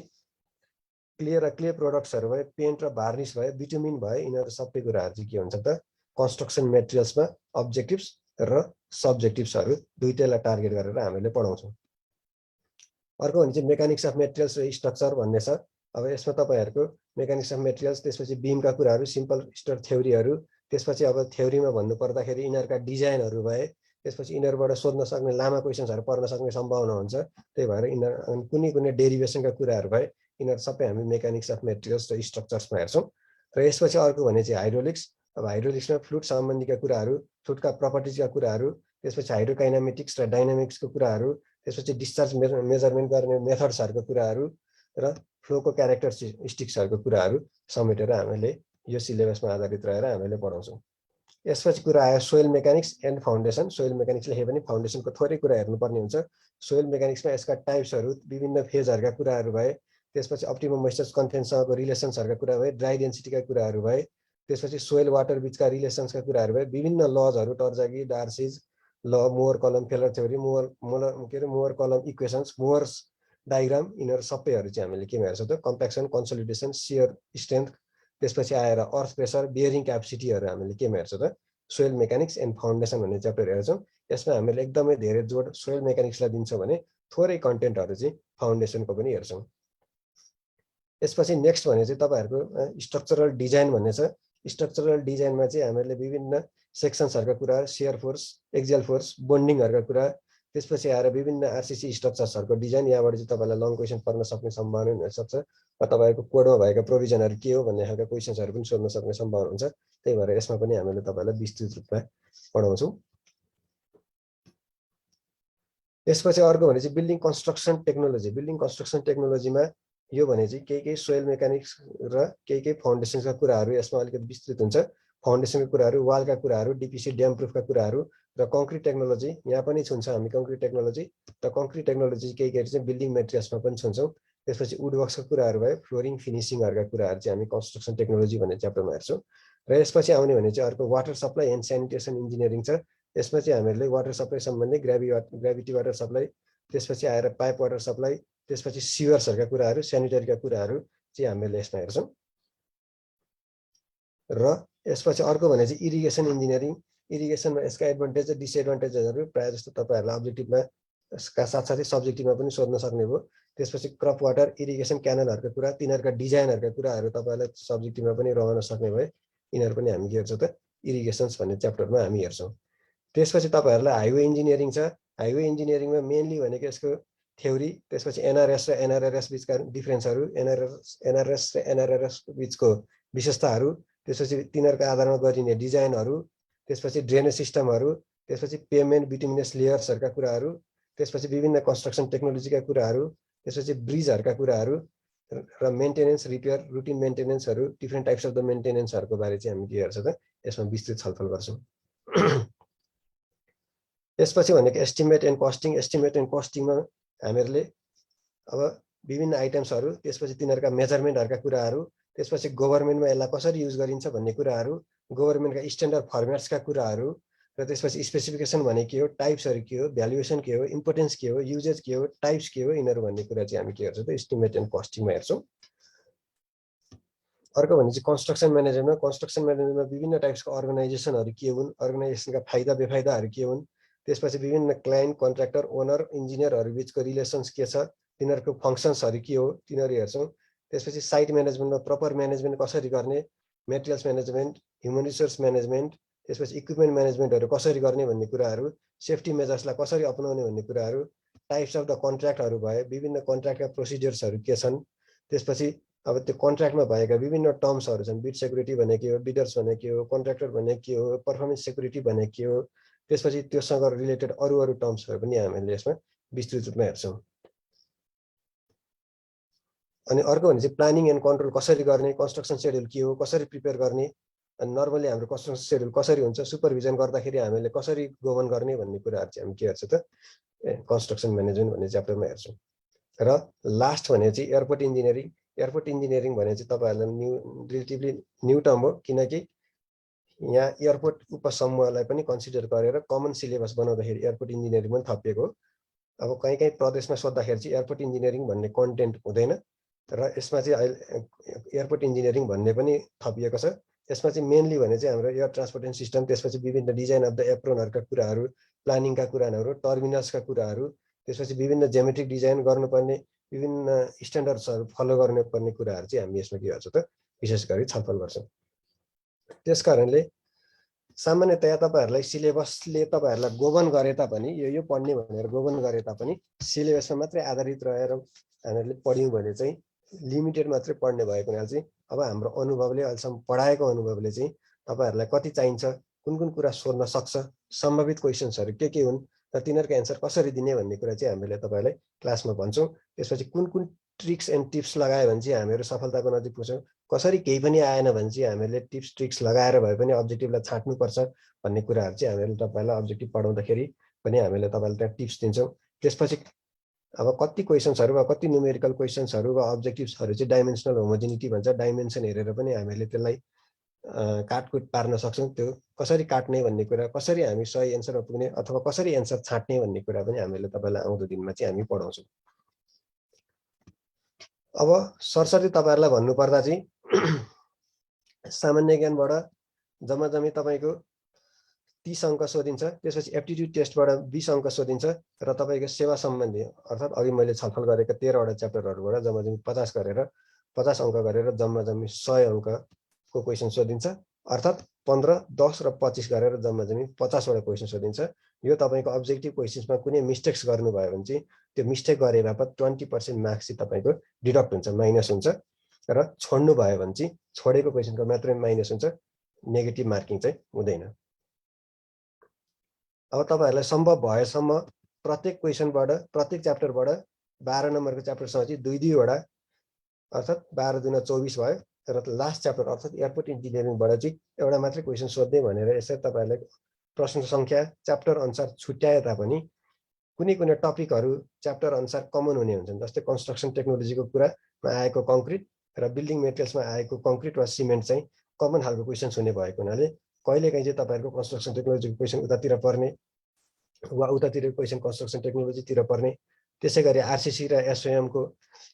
क्ले प्रोडक्ट्सहरू भयो, पेन्ट र भार्निस भयो, बिटुमिन भयो, यिनीहरू सबै कुराहरू चाहिँ के हुन्छ त कन्स्ट्रक्सन मेटेरियल्समा अब्जेक्टिभ्स र सब्जेक्टिभ्सहरू दुईटैलाई टार्गेट गरेर हामीले पढाउँछौँ। अर्को भने चाहिँ मेकानिक्स अफ मेटेरियल्स र स्ट्रक्चर भन्ने छ। अब यसमा तपाईँहरूको मेकानिक्स अफ मेटेरियल्स, त्यसपछि बिमका कुराहरू, सिम्पल स्ट्रक्चर थ्योरीहरू, त्यसपछि अब थ्योरीमा भन्नु पर्दाखेरि यिनीहरूका डिजाइनहरू भए, त्यसपछि यिनीहरूबाट सोध्न सक्ने लामा क्वेसन्सहरू पर्न सक्ने सम्भावना हुन्छ। त्यही भएर यिनीहरू कुनै डेरिभेसनका कुराहरू भए यिनीहरू सबै हामी मेकानिक्स अफ मेटेरियल्स र स्ट्रक्चर्समा हेर्छौँ। र यसपछि अर्को भने चाहिँ हाइड्रोलिक्स। अब हाइड्रोलिक्समा फ्लुइड सम्बन्धीका कुराहरू, फ्लुइडका प्रपर्टिजका कुराहरू, त्यसपछि हाइड्रोकाइनामेटिक्स र डाइनामिक्सको कुराहरू, त्यसपछि डिस्चार्ज मेजरमेन्ट गर्ने मेथड्सहरूको कुराहरू र फ्लोको क्यारेक्टरिस्टिक्सहरूको कुराहरू समेटेर हामीले यो सिलेबसमा आधारित रहेर हामीले पढाउँछौँ। यसपछि कुरा आयो soil mechanics and foundation. Soil mechanics लेखे पनि फाउन्डेसनको थोरै कुरा हेर्नुपर्ने हुन्छ। सोइल मेकानिक्समा यसका टाइप्सहरू, विभिन्न फेजहरूका कुराहरू भए, त्यसपछि अप्टिमम मोइस्चर कन्टेन्टसँगको रिलेसन्सहरूका कुरा भए, ड्राई डेन्सिटीका कुराहरू भए, त्यसपछि सोइल वाटर बिचका रिलेसन्सका कुराहरू भए, विभिन्न लजहरू टर्जागी, डार्सिज ल, मोअर कलम फेलर थ्योरी, मोअर कलम इक्वेसन्स, मोअर्स डायग्राम, यिनीहरू सबैहरू चाहिँ हामीले केमा हेर्छौँ त कम्प्याक्सन, कन्सोलिडेसन, सियर स्ट्रेन्थ, त्यसपछि आएर अर्थ प्रेसर, बियरिङ क्यापेसिटीहरू हामीले केमा हेर्छौँ त सोइल मेकानिक्स एन्ड फाउन्डेसन भन्ने च्याप्टर हेर्छौँ। यसमा हामीले एकदमै धेरै जोड सोइल मेकानिक्सलाई दिन्छौँ भने थोरै कन्टेन्टहरू चाहिँ फाउन्डेसनको पनि हेर्छौँ। यसपछि नेक्स्ट भने चाहिँ तपाईँहरूको स्ट्रक्चरल डिजाइन भन्ने छ। स्ट्रक्चरल डिजाइनमा चाहिँ हामीहरूले विभिन्न सेक्सन्सहरूका कुरा, सियर फोर्स, एक्जियल फोर्स, बोन्डिङहरूका कुरा, त्यसपछि आएर विभिन्न आरसिसी स्ट्रक्चर्सहरूको डिजाइन, यहाँबाट चाहिँ तपाईँलाई लङ क्वेसन पर्न सक्ने सम्भावना हुनसक्छ। तपाईँको कोडमा भएका प्रोभिजनहरू के हो भन्ने खालका क्वेसन्सहरू पनि सोध्न सक्ने सम्भावना हुन्छ। त्यही भएर यसमा पनि हामीले तपाईँलाई विस्तृत रूपमा पढाउँछौँ। यसपछि अर्को भने चाहिँ building construction technology. Building construction टेक्नोलोजीमा यो भने चाहिँ केही सोइल मेकानिक्स र केही फाउन्डेसनका कुराहरू यसमा अलिकति विस्तृत हुन्छ। फाउन्डेसनका कुराहरू, वालका कुराहरू, डिपिसी ड्याम प्रुफका कुराहरू र कङ्क्रिट टेक्नोलोजी यहाँ पनि छुन्छ हामी कङ्क्रिट टेक्नोलोजी। र कङ्क्रिट टेक्नोलोजी केही चाहिँ बिल्डिङ मेटेरियल्समा पनि छुन्छौँ। त्यसपछि वुडवर्क्सका कुराहरू भयो, फ्लोरिङ फिनिसिङहरूका कुराहरू चाहिँ हामी कन्स्ट्रक्सन टेक्नोलोजी भन्ने च्याप्टरमा हेर्छौँ। र यसपछि आउने भने चाहिँ अर्को water supply and sanitation engineering छ। यसमा चाहिँ हामीले वाटर सप्लाई सम्बन्धी ग्राभिटी वाटर सप्लाई, त्यसपछि आएर पाइप वाटर सप्लाई, त्यसपछि सिवर्सहरूका कुराहरू, सेनिटरीका कुराहरू चाहिँ हामीले यसमा हेर्छौँ। र यसपछि अर्को भने चाहिँ इरिगेसन इन्जिनियरिङ। इरिगेसनमा यसका एडभान्टेज र डिसएडभान्टेजहरू प्रायः जस्तो तपाईँहरूलाई अब्जेक्टिभमा यसका साथसाथै सब्जेक्टिभमा पनि सोध्न सक्ने भयो। त्यसपछि क्रप वाटर इरिगेसन क्यानलहरूका कुरा, तिनीहरूका डिजाइनहरूका कुराहरू तपाईँलाई सब्जेक्टिभमा पनि रहन सक्ने भए यिनीहरू पनि हामी के हेर्छौँ त इरिगेसन्स भन्ने च्याप्टरमा हामी हेर्छौँ। त्यसपछि तपाईँहरूलाई हाइवे इन्जिनियरिङ छ। हाइवे इन्जिनियरिङमा मेनली भनेको यसको थ्योरी, त्यसपछि एनआरएस र एनआरआरएस बिचका डिफ्रेन्सहरू, एनआरएस र एनआरआरएस बिचको विशेषताहरू, त्यसपछि तिनीहरूको आधारमा गरिने डिजाइनहरू, त्यसपछि ड्रेनेज सिस्टमहरू, त्यसपछि पेमेन्ट बिटुमिनस लेयर्सहरूका कुराहरू, त्यसपछि विभिन्न कन्स्ट्रक्सन टेक्नोलोजीका कुराहरू, त्यसपछि ब्रिजहरूका कुराहरू र मेन्टेनेन्स रिपेयर रुटिन मेन्टेनेन्सहरू, डिफ्रेन्ट टाइप्स अफ द मेन्टेनेन्सहरूको बारे चाहिँ हामी के गर्छौँ त यसमा विस्तृत छलफल गर्छौँ। त्यसपछि भनेको estimate and costing. Estimate and कस्टिङमा हामीहरूले अब विभिन्न आइटम्सहरू, त्यसपछि तिनीहरूका मेजरमेन्टहरूका कुराहरू, त्यसपछि गभर्मेन्टमा यसलाई कसरी युज गरिन्छ भन्ने कुराहरू, गभर्मेन्टका स्ट्यान्डर्ड फर्मेट्सका कुराहरू, र त्यसपछि स्पेसिफिकेसन भने के हो, टाइप्सहरू के हो, भ्यालुएसन के हो, इम्पोर्टेन्स के हो, युजेज के हो, टाइप्स के हो, यिनीहरू भन्ने कुरा चाहिँ हामी के हेर्छौँ त एस्टिमेट एन्ड कस्टिङमा हेर्छौँ। अर्को भने चाहिँ कन्स्ट्रक्सन म्यानेजमेन्टमा। कन्स्ट्रक्सन म्यानेजमेन्टमा विभिन्न टाइप्सको अर्गनाइजेसनहरू के हुन्, अर्गनाइजेसनका फाइदा बेफाइदाहरू के हुन्, त्यसपछि विभिन्न क्लाइन्ट, कन्ट्र्याक्टर, ओनर, इन्जिनियरहरू बिचको रिलेसन्स के छ, तिनीहरूको फङ्सन्सहरू के हो, तिनीहरू हेर्छौँ। त्यसपछि साइट म्यानेजमेन्टमा प्रपर म्यानेजमेन्ट कसरी गर्ने, materials management, human resource management, त्यसपछि इक्विपमेन्ट म्यानेजमेन्टहरू कसरी गर्ने भन्ने कुराहरू, सेफ्टी मेजर्सलाई कसरी अपनाउने भन्ने कुराहरू, टाइप्स अफ द कन्ट्र्याक्टहरू भए, विभिन्न कन्ट्र्याक्टका प्रोसिडियर्सहरू के छन्, त्यसपछि अब त्यो कन्ट्र्याक्टमा भएका विभिन्न टर्म्सहरू छन्, बिड सेक्युरिटी भने के हो, बिडर्स भने के हो, कन्ट्र्याक्टर भने के हो, पर्फर्मेन्स सेक्युरिटी भने के हो, त्यसपछि त्योसँग रिलेटेड अरू अरू टर्म्सहरू पनि हामीले यसमा विस्तृत रूपमा हेर्छौँ। अनि अर्को भने चाहिँ प्लानिङ एन्ड कन्ट्रोल कसरी गर्ने, कन्स्ट्रक्सन सेड्युल के हो, कसरी प्रिपेयर गर्ने, अनि नर्मली हाम्रो कन्स्ट्रक्सन सेड्युल कसरी हुन्छ, सुपरभिजन गर्दाखेरि हामीले कसरी गभर्न गर्ने भन्ने कुराहरू चाहिँ हामी के हेर्छौँ त कन्स्ट्रक्सन म्यानेजमेन्ट भन्ने च्याप्टरमा हेर्छौँ। र लास्ट भने चाहिँ एयरपोर्ट इन्जिनियरिङ। एयरपोर्ट इन्जिनियरिङ भने चाहिँ तपाईँहरूलाई रिलेटिभली न्यू टर्म हो, किनकि यहाँ एयरपोर्ट उपसमूहलाई पनि कन्सिडर गरेर कमन सिलेबस बनाउँदाखेरि एयरपोर्ट इन्जिनियरिङ पनि थपिएको हो। अब कहीँ कहीँ प्रदेशमा सोद्धाखेरि चाहिँ एयरपोर्ट इन्जिनियरिङ भन्ने कन्टेन्ट हुँदैन र यसमा चाहिँ अहिले एयरपोर्ट इन्जिनियरिङ भन्ने पनि थपिएको छ। यसमा चाहिँ मेनली भने चाहिँ हाम्रो एयर ट्रान्सपोर्टेसन सिस्टम, त्यसपछि विभिन्न डिजाइन अफ द एप्रोनहरूका कुराहरू, प्लानिङका कुराहरू, टर्मिनल्सका कुराहरू, त्यसपछि विभिन्न जेमेट्रिक डिजाइन गर्नुपर्ने विभिन्न स्ट्यान्डर्ड्सहरू फलो गर्नुपर्ने कुराहरू चाहिँ हामी यसमा के गर्छौँ त विशेष गरी छलफल गर्छौँ। त्यसकारणले सामान्यतया तपाईँहरूलाई सिलेबसले तपाईँहरूलाई गोभन गरे तापनि यो पढ्ने भनेर गोभन गरे तापनि सिलेबसमा मात्रै आधारित रहेर हामीहरूले पढ्यौँ भने चाहिँ लिमिटेड मात्रै पढ्ने भएको हुनाले चाहिँ अब हाम्रो अनुभवले अहिलेसम्म पढाएको अनुभवले चाहिँ तपाईँहरूलाई कति चाहिन्छ, कुन कुन कुरा सोध्न सक्छ, सम्भावित क्वेसन्सहरू के हुन् र तिनीहरूको एन्सर कसरी दिने भन्ने कुरा चाहिँ हामीले तपाईँलाई क्लासमा भन्छौँ। त्यसपछि कुन कुन ट्रिक्स एन्ड टिप्स लगायो भने चाहिँ हामीहरू सफलताको नजिक पुग्छौँ, कसरी केही पनि आएन भने चाहिँ हामीले टिप्स ट्रिक्स लगाएर भए पनि अब्जेक्टिभलाई छाट्नुपर्छ भन्ने कुराहरू चाहिँ हामीले तपाईँलाई अब्जेक्टिभ पढाउँदाखेरि पनि हामीले तपाईँलाई त्यहाँ टिप्स दिन्छौँ। त्यसपछि अब कति क्वेसन्सहरू वा कति न्युमेरिकल क्वेसन्सहरू वा अब्जेक्टिभ्सहरू चाहिँ डाइमेन्सनल होमोजिनिटी भन्छ, डाइमेन्सन हेरेर पनि हामीले त्यसलाई काटकुट पार्न सक्छौँ। त्यो कसरी काट्ने भन्ने कुरा, कसरी हामी सही एन्सरमा पुग्ने अथवा कसरी एन्सर छाट्ने भन्ने कुरा पनि हामीले तपाईँलाई आउँदो दिनमा चाहिँ हामी पढाउँछौँ। अब सरसरी तपाईँहरूलाई भन्नुपर्दा चाहिँ सामान्य ज्ञानबाट जम्माजम्मी तपाईँको 30 अङ्क सोधिन्छ, त्यसपछि एप्टिट्युड टेस्टबाट 20 अङ्क सोधिन्छ र तपाईँको सेवा सम्बन्धी अर्थात् अघि मैले छलफल गरेका 13वटा च्याप्टरहरूबाट जम्माजम्मी 50 अङ्क गरेर जम्माजम्मी 100 अङ्कको क्वेसन सोधिन्छ, अर्थात् 15, 10 र 25 गरेर जम्माजम्मी 50वटा क्वेसन सोधिन्छ। यो तपाईँको अब्जेक्टिभ क्वेसन्समा कुनै मिस्टेक्स गर्नुभयो भने चाहिँ त्यो मिस्टेक गरे बापत 20% मार्क्स चाहिँ तपाईँको डिडक्ट हुन्छ, माइनस हुन्छ, र छोड्नु भयो भने चाहिँ छोडेको क्वेसनको मात्रै माइनस हुन्छ, नेगेटिभ मार्किङ चाहिँ हुँदैन। अब तपाईँहरूलाई सम्भव भएसम्म प्रत्येक क्वेसनबाट प्रत्येक च्याप्टरबाट 12 नम्बरको च्याप्टरसँग चाहिँ 2-2वटा अर्थात् 12 दुना 24 भयो, र लास्ट च्याप्टर अर्थात् एयरपोर्ट इन्जिनियरिङबाट चाहिँ एउटा मात्रै क्वेसन सोध्ने भनेर यसरी तपाईँहरूलाई प्रश्न सङ्ख्या च्याप्टर अनुसार छुट्याए तापनि कुनै कुनै टपिकहरू च्याप्टर अनुसार कमन हुने हुन्छन्। जस्तै कन्स्ट्रक्सन टेक्नोलोजीको कुरामा आएको कङ्क्रिट र बिल्डिङ मेटेरियल्समा आएको कङ्क्रिट वा सिमेन्ट चाहिँ कमन खालको क्वेसन्स हुने भएको हुनाले कहिलेकाहीँ चाहिँ तपाईँहरूको कन्स्ट्रक्सन टेक्नोलोजीको क्वेसन उतातिर पर्ने वा उतातिर क्वेसन कन्स्ट्रक्सन टेक्नोलोजीतिर पर्ने, त्यसै गरी आरसिसी र एसओएमको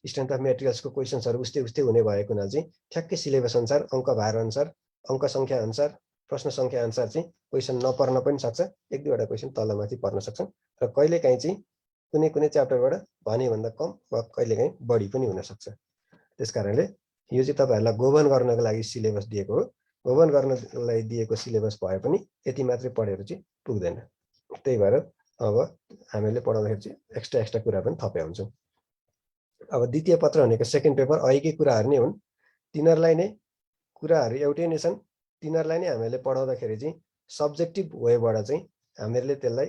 स्ट्रेन्थ अफ मेटेरियल्सको क्वेसन्सहरू उस्तै हुने भएको हुनाले चाहिँ ठ्याक्कै सिलेबस अनुसार अङ्क भार अनुसार अङ्क सङ्ख्या अनुसार प्रश्न सङ्ख्या अनुसार चाहिँ क्वेसन नपर्न पनि सक्छ, एक दुईवटा क्वेसन तलमाथि पर्न सक्छ र कहिलेकाहीँ चाहिँ कुनै कुनै च्याप्टरबाट भनेभन्दा कम वा कहिलेकाहीँ बढी पनि हुन सक्छ। त्यसकारणले यो चाहिँ तपाईँहरूलाई गोपन गर्नको लागि सिलेबस दिएको हो। गोपन गर्नलाई दिएको सिलेबस भए पनि यति मात्रै पढेर चाहिँ पुग्दैन। त्यही भएर अब हामीले पढाउँदाखेरि चाहिँ एक्स्ट्रा कुरा पनि थपे हुन्छौँ। अब द्वितीय पत्र भनेको सेकेन्ड पेपर अहिलेकै कुराहरू नै हुन्। तिनीहरूलाई नै कुराहरू एउटै नै छन्। तिनीहरूलाई नै हामीले पढाउँदाखेरि चाहिँ सब्जेक्टिभ वेबाट चाहिँ हामीले त्यसलाई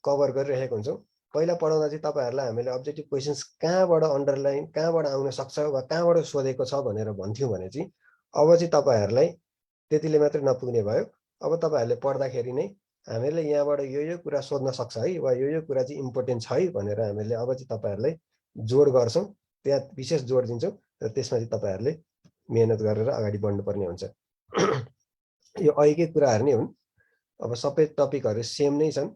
कभर गरिरहेको हुन्छौँ। पहिला पढाउँदा चाहिँ तपाईँहरूलाई हामीले अब्जेक्टिभ क्वेसन्स कहाँबाट अन्डरलाइन कहाँबाट आउन सक्छ वा कहाँबाट सोधेको छ भनेर भन्थ्यौँ भने चाहिँ अब चाहिँ तपाईँहरूलाई त्यतिले मात्रै नपुग्ने भयो। अब तपाईँहरूले पढ्दाखेरि नै हामीले यहाँबाट यो कुरा सोध्न सक्छ है वा यो कुरा चाहिँ इम्पोर्टेन्ट छ है भनेर हामीले अब चाहिँ तपाईँहरूलाई जोड गर्छौँ, त्यहाँ विशेष जोड दिन्छौँ र त्यसमा चाहिँ तपाईँहरूले मेहनत गरेर अगाडि बढ्नुपर्ने हुन्छ। यो अहिलेकै कुराहरू नै हुन्। अब सबै टपिकहरू सेम नै छन्।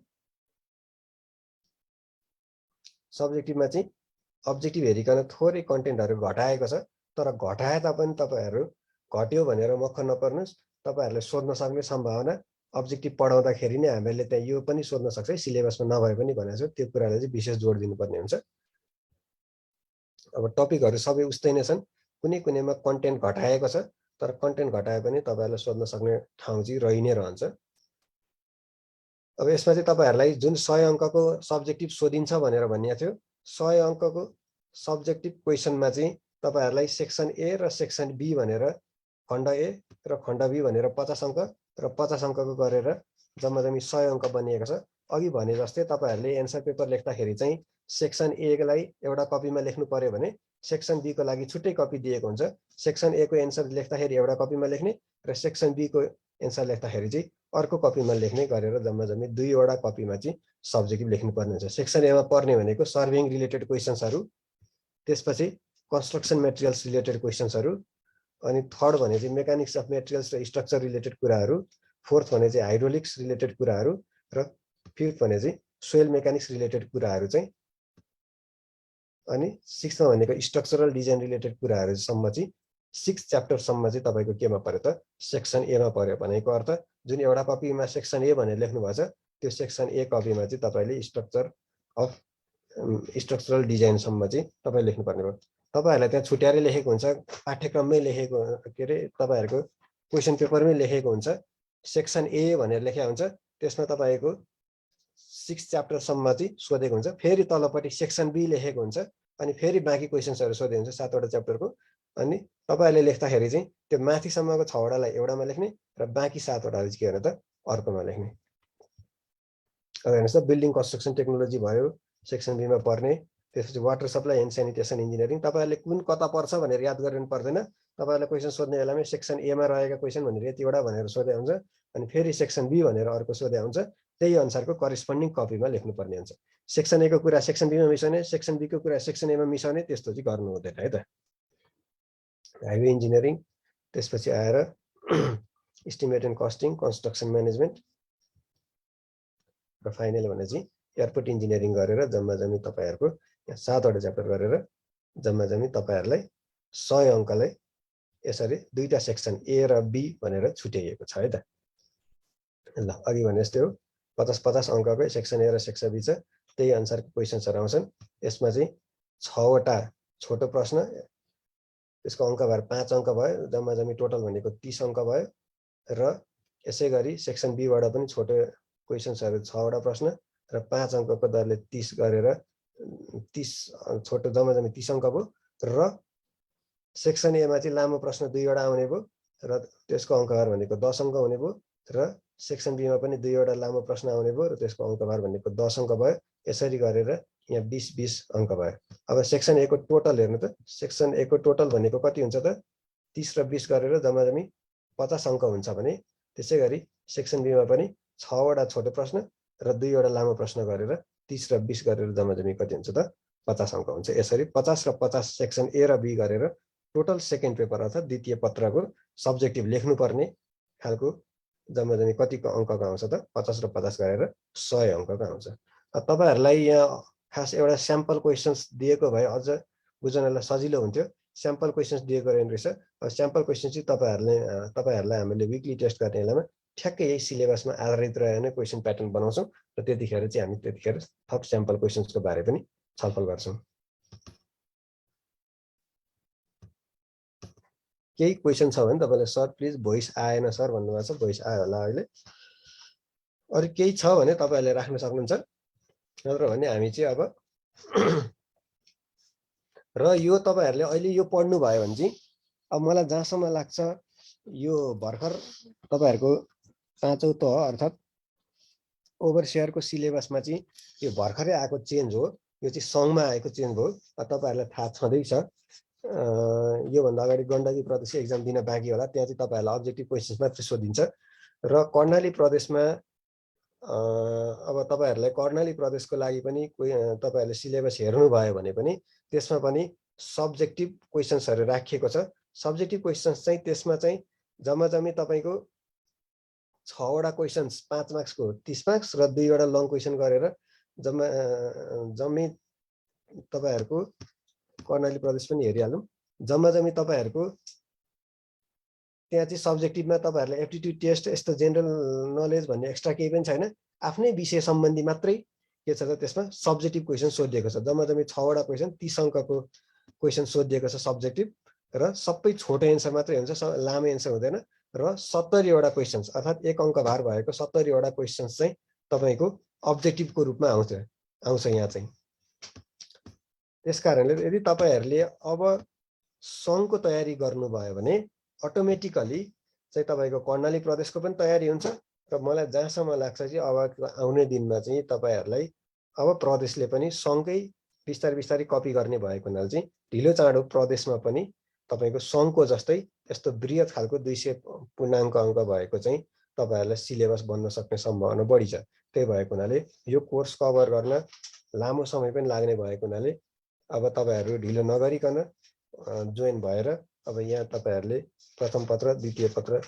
सब्जेक्टिभमा चाहिँ अब्जेक्टिभ हेरिकन थोरै कन्टेन्टहरू घटाएको छ, तर घटाए तापनि तपाईँहरू घट्यो भनेर मक्ख नपर्नुहोस्। तपाईँहरूले सोध्न सक्ने सम्भावना अब्जेक्टिभ पढाउँदाखेरि नै हामीले त्यहाँ यो पनि सोध्न सक्छ है, सिलेबसमा नभए पनि भनेको छ, त्यो कुरालाई चाहिँ विशेष जोड दिनुपर्ने हुन्छ। अब टपिकहरू सबै उस्तै नै छन्, कुनै कुनैमा कन्टेन्ट घटाएको छ, तर कन्टेन्ट घटाए पनि तपाईँहरूलाई सोध्न सक्ने ठाउँ चाहिँ रहि नै रहन्छ। अब यसमा चाहिँ तपाईँहरूलाई जुन 100 अङ्कको सब्जेक्टिभ सोधिन्छ भनेर भनिएको थियो, 100 अङ्कको सब्जेक्टिभ क्वेसनमा चाहिँ तपाईँहरूलाई सेक्सन ए र सेक्सन बी भनेर खण्ड ए र खण्ड बी भनेर 50 अङ्क र 50 अङ्कको गरेर जम्मा 100 अङ्क बनिएको छ। अघि भने जस्तै तपाईँहरूले एन्सर पेपर लेख्दाखेरि चाहिँ सेक्सन ए लाई एउटा कपीमा लेख्नु पर्यो भने सेक्सन बी को लागि छुट्टै कपी दिएको हुन्छ। सेक्सन ए को एन्सर लेख्दाखेरि एउटा कपीमा लेख्ने र सेक्सन बी को एन्सर लेख्दाखेरि चाहिँ अर्को कपीमा लेख्ने गरेर जम्मा 2वटा कपीमा चाहिँ सब्जेक्टिभ लेख्नुपर्ने हुन्छ। सेक्सन एमा पर्ने भनेको सर्भिङ रिलेटेड क्वेसन्सहरू, त्यसपछि कन्स्ट्रक्सन मेटेरियल्स रिलेटेड क्वेसन्सहरू, अनि थर्ड भने चाहिँ मेकानिक्स अफ मेटेरियल्स र स्ट्रक्चर रिलेटेड कुराहरू, फोर्थ भने चाहिँ हाइड्रोलिक्स रिलेटेड कुराहरू र फिफ्थ भने चाहिँ सोइल मेकानिक्स रिलेटेड कुराहरू चाहिँ, अनि सिक्स्थमा भनेको स्ट्रक्चरल डिजाइन रिलेटेड कुराहरूसम्म चाहिँ 6 च्याप्टरसम्म चाहिँ तपाईँको केमा पर्यो त सेक्सन एमा पर्यो। भनेको अर्थ जुन एउटा कपीमा सेक्सन ए भनेर लेख्नु भएको छ त्यो सेक्सन ए कपीमा चाहिँ तपाईँले स्ट्रक्चरल डिजाइनसम्म चाहिँ तपाईँले लेख्नुपर्ने भयो। तपाईँहरूलाई त्यहाँ छुट्याएर लेखेको हुन्छ, पाठ्यक्रममै लेखेको के अरे तपाईँहरूको क्वेसन पेपरमै लेखेको हुन्छ। सेक्सन ए भनेर लेखेको हुन्छ, त्यसमा तपाईँको 6 च्याप्टरसम्म चाहिँ सोधेको हुन्छ। फेरि तलपट्टि सेक्सन बी लेखेको हुन्छ, अनि फेरि बाँकी क्वेसन्सहरू सोधेको हुन्छ 7वटा च्याप्टरको। अनि तपाईँहरूले लेख्दाखेरि चाहिँ त्यो माथिसम्मको 6वटालाई एउटामा लेख्ने र बाँकी 7वटा चाहिँ के गर्नु त अर्कोमा लेख्ने। अब हेर्नुहोस् त, बिल्डिङ कन्स्ट्रक्सन टेक्नोलोजी भयो सेक्सन बीमा पर्ने, त्यसपछि water supply and sanitation engineering. तपाईँहरूले कुन कता पर्छ भनेर याद गरिनु पर्दैन। तपाईँहरूलाई क्वेसन सोध्ने बेलामै सेक्सन एमा रहेका क्वेसन भनेर यतिवटा भनेर सोधे हुन्छ, अनि फेरि सेक्सन बी भनेर अर्को सोधे हुन्छ। त्यही अनुसारको करेस्पोन्डिङ कपीमा लेख्नुपर्ने हुन्छ। सेक्सन ए को कुरा सेक्सन बीमा मिसाउने, सेक्सन बी को कुरा सेक्सन एमा मिसाउने, त्यस्तो चाहिँ गर्नु हुँदैन है त। हाइवे इन्जिनियरिङ, त्यसपछि आएर estimate and costing, construction management र फाइनल भने चाहिँ एयरपोर्ट इन्जिनियरिङ गरेर जम्मा तपाईँहरूको 7वटा च्याप्टर गरेर जम्मा तपाईँहरूलाई 100 अङ्कलाई यसरी 2टा सेक्सन ए र बी भनेर छुट्याइएको छ है त। ल अघि भने जस्तै हो, 50-50 अङ्ककै सेक्सन ए र सेक्सन बी छ, त्यही अनुसारको क्वेसन्सहरू आउँछन्। यसमा चाहिँ 6वटा छोटो प्रश्न, त्यसको अङ्क भएर 5 अङ्क भयो, जम्मा टोटल भनेको 30 अङ्क भयो। र यसै गरी सेक्सन बीबाट पनि छोटो क्वेसन्सहरू 6वटा प्रश्न र 5 अङ्कको दरले 30 गरेर 30 छोटो जम्मा 30 अङ्क भयो। र सेक्सन एमा चाहिँ लामो प्रश्न 2वटा आउने भयो र त्यसको अङ्कभार भनेको 10 अङ्क हुने भयो। र सेक्सन बीमा पनि 2वटा लामो प्रश्न आउने भयो र त्यसको अङ्कभार भनेको 10 अङ्क भयो। यसरी गरेर यहाँ 20-20 अङ्क भयो। अब सेक्सन ए को टोटल हेर्नु त, सेक्सन ए को टोटल भनेको कति हुन्छ त 30 र 20 गरेर जम्मा 50 अङ्क हुन्छ भने, त्यसै गरी सेक्सन बीमा पनि 6वटा छोटो प्रश्न र 2वटा लामो प्रश्न गरेर 30 र 20 गरेर जम्मा कति हुन्छ त 50 अङ्क हुन्छ। यसरी 50 र 50 सेक्सन ए र बी गरेर टोटल सेकेन्ड पेपर अर्थात् द्वितीय पत्रको सब्जेक्टिभ लेख्नुपर्ने खालको जम्मा कतिको अङ्कको आउँछ त 50 र 50 गरेर 100 अङ्कको आउँछ। तपाईँहरूलाई यहाँ खास एउटा स्याम्पल क्वेसन्स दिएको भए अझ बुझ्नलाई सजिलो हुन्थ्यो। स्याम्पल क्वेसन्स दिएको रहेछ। स्याम्पल क्वेसन चाहिँ तपाईँहरूलाई हामीले विकली टेस्ट गर्ने बेलामा ठ्याक्कै यही सिलेबसमा आधारित रहेर नै क्वेसन प्याटर्न बनाउँछौँ र त्यतिखेर चाहिँ हामी त्यतिखेर थप स्याम्पल क्वेसन्सको बारे पनि छलफल गर्छौँ। केही क्वेसन छ भने तपाईँले सर प्लिज भोइस आएन सर भन्नुभएको छ, भोइस आयो होला अहिले। अरू केही छ भने तपाईँहरूले राख्न सक्नुहुन्छ, नत्र भने हामी चाहिँ अब र यो तपाईँहरूले अहिले यो पढ्नु भयो भने चाहिँ अब मलाई जहाँसम्म लाग्छ यो भर्खर तपाईँहरूको 5औं तह अर्थात् ओभरसियरको सिलेबसमा चाहिँ यो भर्खरै आएको चेन्ज हो। यो चाहिँ सङ्घमा आएको चेन्ज हो। तपाईँहरूलाई थाहा छँदैछ योभन्दा अगाडि गण्डकी प्रदेश एक्जाम दिन बाँकी होला, त्यहाँ चाहिँ तपाईँहरूलाई अब्जेक्टिभ क्वेसन्स मात्रै सोधिन्छ। र कर्णाली प्रदेशमा अब तपाईँहरूलाई कर्णाली प्रदेशको लागि पनि तपाईँहरूले सिलेबस हेर्नुभयो भने पनि त्यसमा पनि सब्जेक्टिभ क्वेसन्सहरू राखिएको छ। सब्जेक्टिभ क्वेसन्स चाहिँ त्यसमा चाहिँ जम्मा तपाईँको 6वटा क्वेसन्स 5 मार्क्सको 30 मार्क्स र 2वटा लङ क्वेसन गरेर जम्मै तपाईँहरूको कर्णाली प्रदेश पनि हेरिहालौँ। जम्मी तपाईँहरूको त्यहाँ चाहिँ सब्जेक्टिभमा तपाईँहरूले एप्टिट्युड टेस्ट यस्तो जेनरल नलेज भन्ने एक्स्ट्रा केही पनि छैन। आफ्नै विषय सम्बन्धी मात्रै के छ त त्यसमा सब्जेक्टिभ क्वेसन सोधिएको छ। जम्मी 6वटा क्वेसन 30 अङ्कको क्वेसन सोधिएको छ सब्जेक्टिभ, र सबै छोटो एन्सर मात्रै हुन्छ, लामो एन्सर हुँदैन। र 70वटा क्वेसन्स अर्थात् 1 अङ्क भार भएको 70वटा क्वेसन्स चाहिँ तपाईँको अब्जेक्टिभको रूपमा आउँछ यहाँ चाहिँ। त्यस कारणले यदि तपाईँहरूले अब सङ्घको तयारी गर्नुभयो भने अटोमेटिकली चाहिँ तपाईँको कर्णाली प्रदेशको पनि तयारी हुन्छ। र मलाई जहाँसम्म लाग्छ चाहिँ अब आउने दिनमा चाहिँ तपाईँहरूलाई अब प्रदेशले पनि सङ्घकै बिस्तारै कपी गर्ने भएको हुनाले चाहिँ ढिलो चाँडो प्रदेशमा पनि तपाईँको सङ्घको जस्तै यस्तो बृहत खालको 200 पूर्णाङ्क अङ्क भएको चाहिँ तपाईँहरूलाई सिलेबस बन्न सक्ने सम्भावना बढी छ। त्यही भएको हुनाले यो कोर्स कभर गर्न लामो समय पनि लाग्ने भएको हुनाले अब तपाईँहरू ढिलो नगरिकन जोइन भएर अब यहाँ तपाईँहरूले प्रथम पत्र द्वितीय पत्र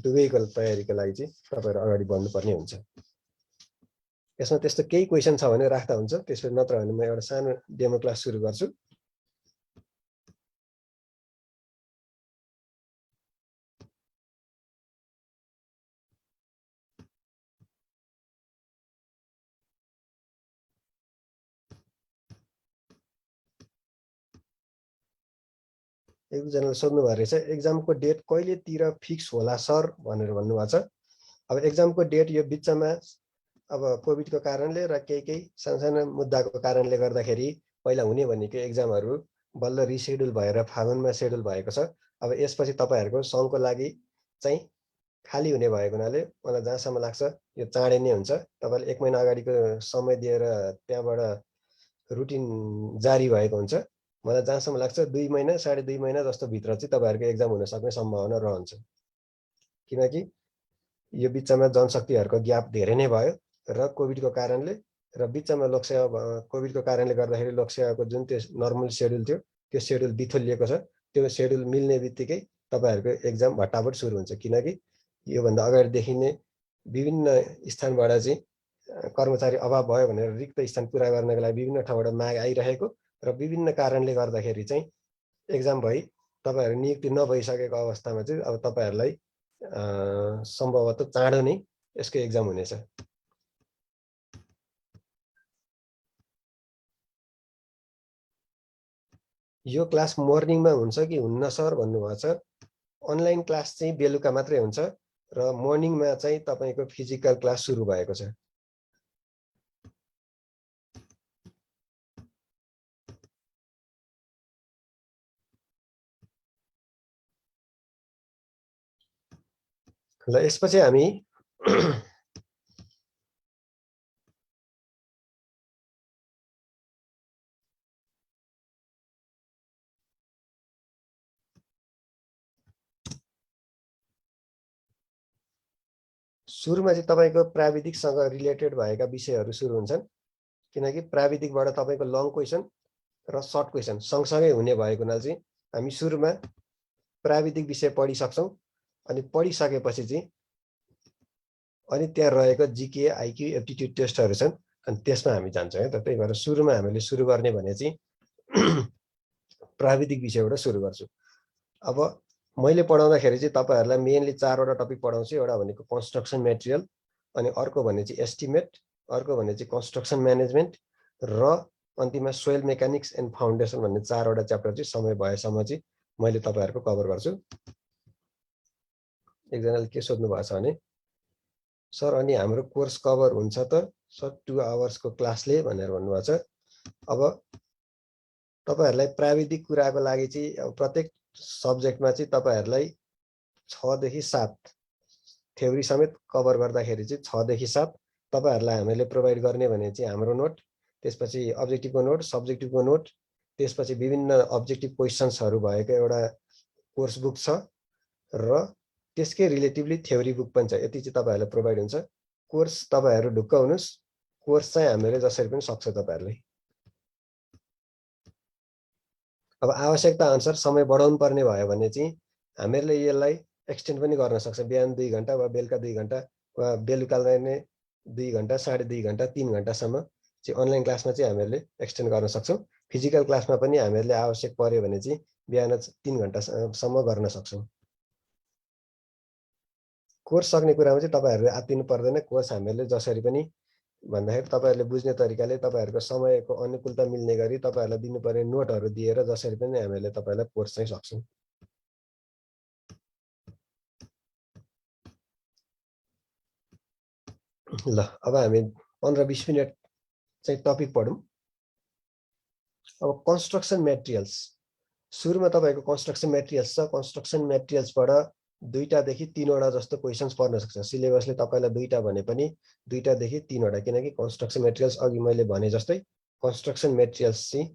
दुवैको तयारीको लागि चाहिँ तपाईँहरू अगाडि बढ्नुपर्ने हुन्छ। यसमा त्यस्तो केही क्वेसन छ भने राख्दा हुन्छ, त्यसपछि नत्र भने म एउटा सानो डेमो क्लास सुरु गर्छु। एकजनाले सोध्नु भएको रहेछ एक्जामको डेट कहिलेतिर फिक्स होला सर भनेर भन्नुभएको छ। अब एक्जामको डेट यो बिचमा अब कोभिडको कारणले र केही सानो मुद्दाको कारणले गर्दाखेरि पहिला हुने भनेको एक्जामहरू बल्ल रिसेड्युल भएर फागुनमा सेड्युल भएको छ। अब यसपछि तपाईँहरूको सङ्घको लागि चाहिँ खाली हुने भएको हुनाले मलाई जहाँसम्म लाग्छ यो चाँडै नै हुन्छ। तपाईँले 1 महिना अगाडिको समय दिएर त्यहाँबाट रुटिन जारी भएको हुन्छ। मलाई जहाँसम्म लाग्छ 2 महिना 2.5 महिना जस्तो भित्र चाहिँ तपाईँहरूको एक्जाम हुन सक्ने सम्भावना रहन्छ। किनकि यो बिचमा जनशक्तिहरूको ग्याप धेरै नै भयो र कोभिडको कारणले र बिचमा लोकसेवा कोभिडको कारणले गर्दाखेरि लोकसेवाको जुन त्यो नर्मल सेड्युल थियो त्यो सेड्युल बिथोलिएको छ। त्यो सेड्युल मिल्ने बित्तिकै तपाईँहरूको एक्जाम भट्टाभट सुरु हुन्छ। किनकि योभन्दा अगाडिदेखि नै विभिन्न स्थानबाट चाहिँ कर्मचारी अभाव भयो भनेर रिक्त स्थान पुरा गर्नको लागि विभिन्न ठाउँबाट माग आइरहेको र विभिन्न कारणले गर्दाखेरि चाहिँ एक्जाम भई तपाईँहरू नियुक्ति नभइसकेको अवस्थामा चाहिँ अब तपाईँहरूलाई सम्भवतः चाँडो नै यसको एक्जाम हुनेछ। यो क्लास मर्निङमा हुन्छ कि हुन्न सर भन्नुभएको छ। अनलाइन क्लास चाहिँ बेलुका मात्रै हुन्छ र मर्निङमा चाहिँ तपाईँको फिजिकल क्लास सुरु भएको छ। ल यसपछि हामी सुरुमा चाहिँ तपाईँको प्राविधिकसँग रिलेटेड भएका विषयहरू सुरु हुन्छन्। किनकि प्राविधिकबाट तपाईँको लङ क्वेसन र सर्ट क्वेसन सँगसँगै हुने भएको हुनाले चाहिँ हामी सुरुमा प्राविधिक विषय पढिसक्छौँ। अनि पढिसकेपछि चाहिँ अनि त्यहाँ रहेको जिके आइक्यू एप्टिट्युड टेस्टहरू छन् अनि त्यसमा हामी जान्छौँ है त। त्यही भएर सुरुमा हामीले सुरु गर्ने भने चाहिँ प्राविधिक विषयबाट सुरु गर्छु। अब मैले पढाउँदाखेरि चाहिँ तपाईहरुलाई मेनली 4 वटा टपिक पढाउँछु। एउटा भनेको कन्स्ट्रक्सन मटेरियल, अनि अर्को भने चाहिँ एस्टिमेट, अर्को भने चाहिँ कन्स्ट्रक्सन म्यानेजमेन्ट र अन्तिममा सोइल मेकानिक्स एन्ड फाउन्डेसन भन्ने 4 वटा च्याप्टर चाहिँ समय भएसम्म चाहिँ मैले तपाईहरुको कभर गर्छु। एकजनाले के सोध्नु भएको छ भने सर अनि हाम्रो कोर्स कभर हुन्छ त सर 2 आवर्सको क्लासले भनेर भन्नुभएको छ। अब तपाईहरुलाई प्राविधिक कुराको लागि चाहिँ अब प्रत्येक सब्जेक्टमा चाहिँ तपाईहरुलाई 6 देखि 7 थ्योरी समेत कभर गर्दाखेरि चाहिँ 6 देखि 7 तपाईहरुलाई हामीले प्रोवाइड गर्ने भने चाहिँ हाम्रो नोट, त्यसपछि अब्जेक्टिभको नोट, सब्जेक्टिभको नोट, त्यसपछि विभिन्न अब्जेक्टिभ क्वेशन्सहरु भएको एउटा कोर्स बुक छ र त्यसकै रिलेटिभली थ्योरी बुक पनि छ। यति चाहिँ तपाईहरुलाई प्रोवाइड हुन्छ। कोर्स तपाईहरु ढुक्क हुनुस्, कोर्स चाहिँ हामीले जसरी पनि सक्छ तपाईहरुलाई। अब आवश्यकता अनुसार समय बढाउनु पर्ने भयो भने चाहिँ हामीले यसलाई एक्सटेन्ड पनि गर्न सक्छ। बिहान 2 घण्टा वा बेलुका 2 घण्टा वा बेलुका नै 2 घण्टा, 2.5 घण्टा, 3 घण्टासम्म चाहिँ अनलाइन क्लासमा चाहिँ हामीले एक्सटेन्ड गर्न सक्छौं। फिजिकल क्लासमा पनि हामीले आवश्यक पर्यो भने चाहिँ बिहान 3 घण्टासम्म गर्न सक्छौं। कोर्स सक्ने कुरामा चाहिँ तपाईहरुले आत्तिनु पर्दैन। कोर्स हामीले जसरी पनि भन्दाखेरि तपाईहरुले बुझ्ने तरिकाले तपाईहरुको समयको अनुकूलता मिल्ने गरी तपाईहरुलाई दिनुपर्ने नोटहरु दिएर जसरी पनि हामीले तपाईहरुलाई कोर्स चाहिँ सक्छौं। ल अब हामी 15-20 मिनेट चाहिँ टपिक पढौं। अब कन्स्ट्रक्सन मटेरियल्स सुरुमा तपाईको कन्स्ट्रक्सन मटेरियल्स छ। कन्स्ट्रक्सन मटेरियल्सबाट 2टा देखि 3 वटा जस्तो क्वेशन्स पर्न सक्छ। सिलेबसले तपाईलाई 2टा भने पनि 2टा देखि 3 वटा, किनकि कन्स्ट्रक्सन मटेरियल्स अघि मैले भने जस्तै कन्स्ट्रक्सन मटेरियल्स चाहिँ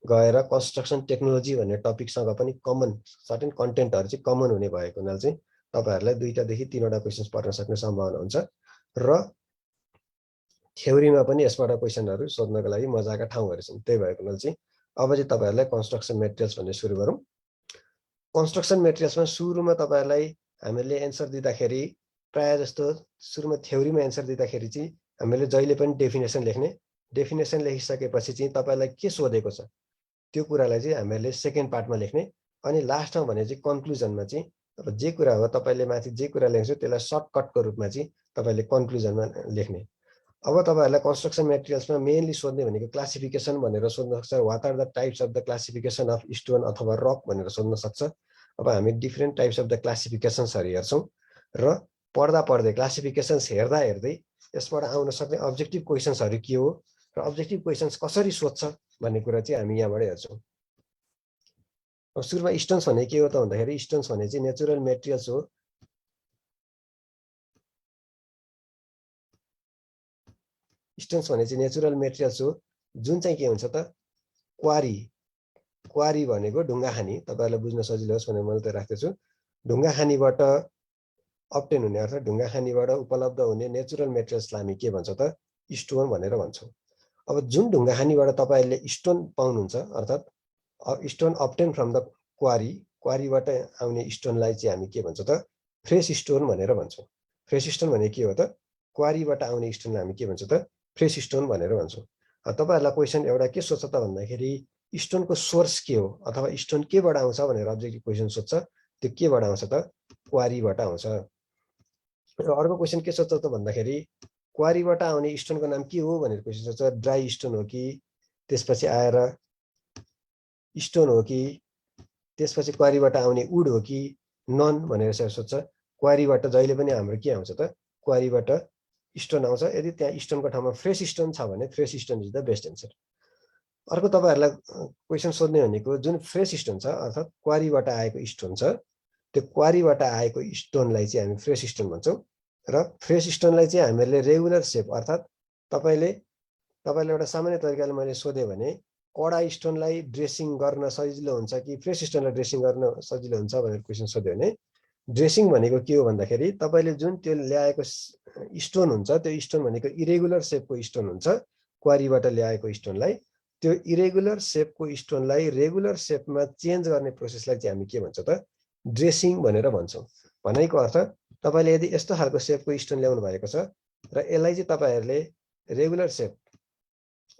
गएर कन्स्ट्रक्सन टेक्नोलोजी भन्ने टपिकसँग पनि कमन सर्टेन कन्टेन्टहरु चाहिँ कमन हुने भएको हुनाले चाहिँ तपाईहरुलाई 2टा देखि 3 वटा क्वेशन्स पर्न सक्ने सम्भावना हुन्छ र थ्योरीमा पनि यसबाट क्वेशनहरु सोध्नको लागि मजाका ठाउँहरु छन्। त्यही भएको हुनाले चाहिँ अब चाहिँ तपाईहरुलाई कन्स्ट्रक्सन मटेरियल्स भन्ने सुरु गरौँ। कन्स्ट्रक्सन मटेरियल्समा सुरुमा तपाईहरुलाई हामीले एन्सर दिँदाखेरि प्राय जस्तो सुरुमा थ्योरीमा एन्सर दिँदाखेरि चाहिँ हामीले जहिले पनि डेफिनेसन लेख्ने। डेफिनेसन लेखिसकेपछि चाहिँ तपाईलाई के सोधेको छ त्यो कुरालाई चाहिँ हामीले सेकेन्ड पार्टमा लेख्ने, अनि लास्टमा भने चाहिँ कन्क्लुजनमा चाहिँ अब जे कुरा हो तपाईले माथि जे कुरा लेख्नुहुन्छ त्यसलाई सर्टकटको रूपमा चाहिँ तपाईले कन्क्लुजनमा लेख्ने। अब तपाईहरुलाई कन्स्ट्रक्सन मटेरियल्समा मेनली सोध्ने भनेको क्लासिफिकेसन भनेर सोध्न सक्छ। What are the types of the classification of stone अथवा रक भनेर सोध्न सक्छ। अब हामी डिफरेन्ट टाइप्स अफ द क्लासिफिकेसन्सहरु हेर्छौं र पढ्दा पढ्दै क्लासिफिकेसन्स हेर्दा हेर्दै यसबाट आउन सक्ने अब्जेक्टिभ क्वेशन्सहरु के हो र अब्जेक्टिभ क्वेशन्स कसरी सोध्छ भन्ने कुरा चाहिँ हामी यहाँबाट हेर्छौं। अब सुरुमा स्टोन्स भने के हो त भन्दाखेरि स्टोन्स भने चाहिँ नेचुरल मेटेरियल्स हो। स्टोन्स भने चाहिँ नेचुरल मेटेरियल्स हो जुन चाहिँ के हुन्छ त क्वारी। क्वारी भनेको ढुङ्गा खानी, तपाईहरुलाई बुझ्न सजिलो होस् भनेर मैले त राखेको छु। ढुङ्गा खानीबाट अब्टेन हुने अर्थात ढुङ्गा खानीबाट उपलब्ध हुने नेचुरल मेटेरियल्सलाई हामी के भन्छ त स्टोन भनेर भन्छौं। अब जुन ढुङ्गा खानीबाट तपाईहरुले स्टोन पाउनुहुन्छ अर्थात स्टोन अब्टेन फ्रम द क्वारी, क्वारीबाट आउने स्टोनलाई चाहिँ हामी के भन्छ त फ्रेश स्टोन भनेर भन्छौं। फ्रेश स्टोन भने के हो त क्वारीबाट आउने स्टोनलाई हामी के भन्छ त फ्रेश स्टोन भनेर भन्छौं। तपाईहरुलाई क्वेशन एउटा के सोध्छ त भन्दाखेरि स्टोनको सोर्स के हो अथवा स्टोन केबाट आउँछ भनेर अब्जेक्टिभ क्वेशन सोध्छ। त्यो केबाट आउँछ त क्वारीबाट आउँछ। र अर्को क्वेशन के सोध्छ त भन्दाखेरि क्वारीबाट आउने स्टोनको नाम के हो भनेर क्वेशन सोध्छ। ड्राई स्टोन हो कि, त्यसपछि आएर स्टोन हो कि, त्यसपछि क्वारीबाट आउने वुड हो कि नन भनेर सोध्छ। क्वारीबाट जहिले पनि हाम्रो के आउँछ त क्वारीबाट स्टोन आउँछ। यदि त्यहाँ स्टोनको ठाउँमा फ्रेश स्टोन छ भने fresh stone is the best answer. अर्को तपाईहरुलाई क्वेशन सोध्ने भनेको जुन फ्रेश स्टोन छ अर्थात क्वारीबाट आएको स्टोन छ, त्यो क्वारीबाट आएको स्टोनलाई चाहिँ हामी फ्रेश स्टोन भन्छौं। र फ्रेश स्टोनलाई चाहिँ हामीले रेगुलर शेप अर्थात तपाईले एउटा सामान्य तरिकाले मैले सोधे भने कडा स्टोनलाई ड्रेसिङ गर्न सजिलो हुन्छ कि फ्रेश स्टोनलाई ड्रेसिङ गर्न सजिलो हुन्छ भनेर क्वेशन सोध्यो भने ड्रेसिङ भनेको के हो भन्दाखेरि तपाईले जुन त्यो ल्याएको स्टोन हुन्छ त्यो स्टोन भनेको इरेगुलर शेपको स्टोन हुन्छ। क्वारीबाट ल्याएको स्टोनलाई त्यो इरेगुलर शेपको स्टोनलाई रेगुलर शेपमा चेन्ज गर्ने प्रोसेसलाई चाहिँ हामी के भन्छ त ड्रेसिङ भनेर भन्छौं। भनेको अर्थ तपाईले यदि यस्तो खालको शेपको स्टोन ल्याउनु भएको छ र यसलाई चाहिँ तपाईहरुले रेगुलर शेप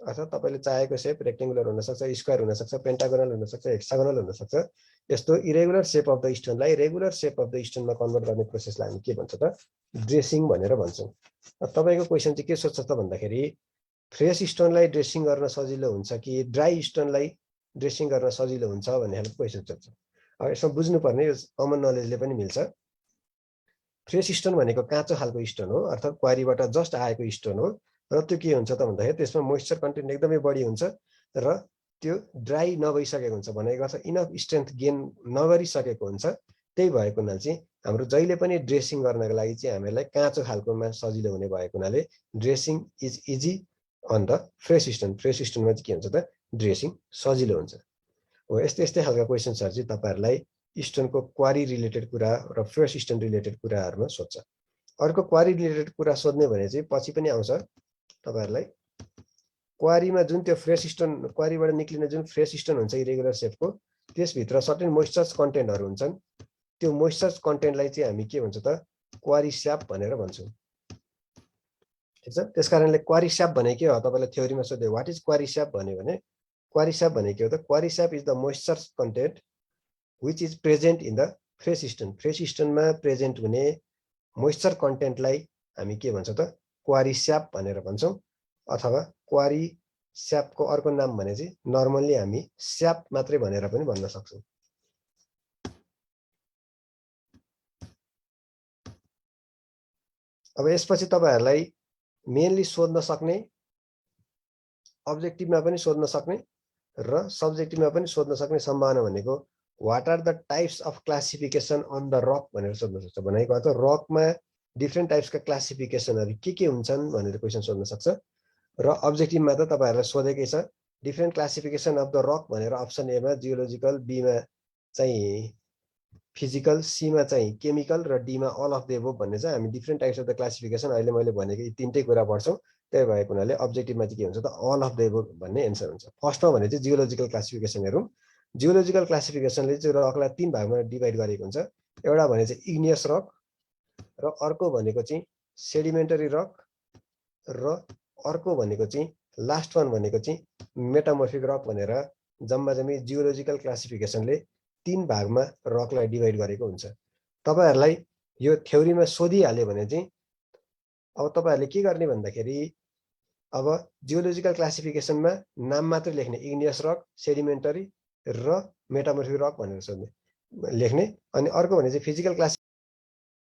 अर्थात् तपाईँले चाहेको सेप रेक्टेङ्गुलर हुनसक्छ, स्क्वायर हुनसक्छ, पेन्टागोनल हुनसक्छ, हेक्सागोनल हुनसक्छ। यस्तो इरेगुलर सेप अफ द स्टोनलाई रेगुलर सेप अफ द स्टोनमा कन्भर्ट गर्ने प्रोसेसलाई हामी के भन्छ त ड्रेसिङ भनेर भन्छौँ। तपाईँको क्वेसन चाहिँ के सोध्छ त भन्दाखेरि फ्रेस स्टोनलाई ड्रेसिङ गर्न सजिलो हुन्छ कि ड्राई स्टोनलाई ड्रेसिङ गर्न सजिलो हुन्छ भन्ने खालको क्वेसन सोध्छ। अब यसमा बुझ्नुपर्ने यो कमन नलेजले पनि मिल्छ। फ्रेस स्टोन भनेको काँचो खालको स्टोन हो, अर्थात् क्वारीबाट जस्ट आएको स्टोन हो र त्यो के हुन्छ त भन्दाखेरि त्यसमा मोइस्चर कन्टेन्ट एकदमै बढी हुन्छ र त्यो ड्राई नभइसकेको हुन्छ, भनेको अर्थ इनफ स्ट्रेन्थ गेन नगरिसकेको हुन्छ। त्यही भएको हुनाले चाहिँ हाम्रो जहिले पनि ड्रेसिङ गर्नको लागि चाहिँ हामीलाई काँचो खालकोमा सजिलो हुने भएको हुनाले dressing is easy on the fresh stone. Fresh स्टोनमा चाहिँ के हुन्छ त ड्रेसिङ सजिलो हुन्छ। हो यस्तै यस्तै खालका क्वेसन्सहरू चाहिँ तपाईँहरूलाई स्टोनको क्वारी रिलेटेड कुरा र फ्रेस स्टोन रिलेटेड कुराहरूमा सोध्छ। अर्को क्वारी रिलेटेड कुरा सोध्ने भने चाहिँ पछि पनि आउँछ तपाईँहरूलाई। क्वारीमा जुन त्यो फ्रेस स्टोन क्वारीबाट निक्लिने जुन फ्रेस स्टोन हुन्छ इरेगुलर सेपको, त्यसभित्र सर्टेन मोइस्चर कन्टेन्टहरू हुन्छन्। त्यो मोइस्चर कन्टेन्टलाई चाहिँ हामी के भन्छ त क्वारी स्याप भनेर भन्छौँ। ठिक छ, त्यस कारणले क्वारी स्याप भनेको के हो तपाईँलाई थ्योरीमा सोध्यो वाट इज क्वारी स्याप भन्यो भने क्वारी स्याप भनेको के हो त quarry sap is the moisture content which is present in the fresh stone. Fresh स्टोनमा प्रेजेन्ट हुने मोइस्चर कन्टेन्टलाई हामी के भन्छ त क्वारी स्याप भनेर भन्छौँ। अथवा क्वारी स्यापको अर्को नाम भने चाहिँ नर्मल्ली हामी स्याप मात्रै भनेर पनि भन्न सक्छौँ। अब यसपछि तपाईँहरूलाई मेनली सोध्न सक्ने, अब्जेक्टिभमा पनि सोध्न सक्ने र सब्जेक्टिभमा पनि सोध्न सक्ने सम्भावना भनेको what are the types of classification on the rock भनेर सोध्न सक्छ। भनेको अर्थ रकमा डिफ्रेन्ट टाइप्सका क्लासिफिकेसनहरू के हुन्छन् भनेर क्वेसन सोध्न सक्छ। र अब्जेक्टिभमा त तपाईँहरूलाई सोधेकै छ different classification of the rock भनेर अप्सन एमा जियोलोजिकल, बीमा चाहिँ फिजिकल, सीमा चाहिँ केमिकल र डीमा अल अफ द एबोभ भन्ने चाहिँ हामी different types of the classification अहिले मैले भनेको यी तीनटै कुरा पढ्छौँ। त्यही भएको हुनाले अब्जेक्टिभमा चाहिँ के हुन्छ त अल अफ द एबोभ भन्ने एन्सर हुन्छ। फर्स्टमा भने चाहिँ जियोलोजिकल क्लासिफिकेसन हेरौँ। जियोलोजिकल क्लासिफिकेसनले चाहिँ रकलाई तीन भागमा डिभाइड गरेको हुन्छ। एउटा भने चाहिँ इग्नियस रक र अर्को भनेको चाहिँ सेडिमेन्टरी रक र अर्को भनेको चाहिँ लास्ट वान भनेको चाहिँ मेटामोर्फिक रक भनेर जम्माजम्मी जियोलोजिकल क्लासिफिकेसनले तीन भागमा रकलाई डिभाइड गरेको हुन्छ। तपाईँहरूलाई यो थ्योरीमा सोधिहाल्यो भने चाहिँ अब तपाईँहरूले के गर्ने भन्दाखेरि अब जियोलोजिकल क्लासिफिकेसनमा नाम मात्रै लेख्ने इग्नियस रक, सेडिमेन्टरी र मेटामोर्फिक रक भनेर सोध्ने लेख्ने। अनि अर्को भने चाहिँ फिजिकल क्लास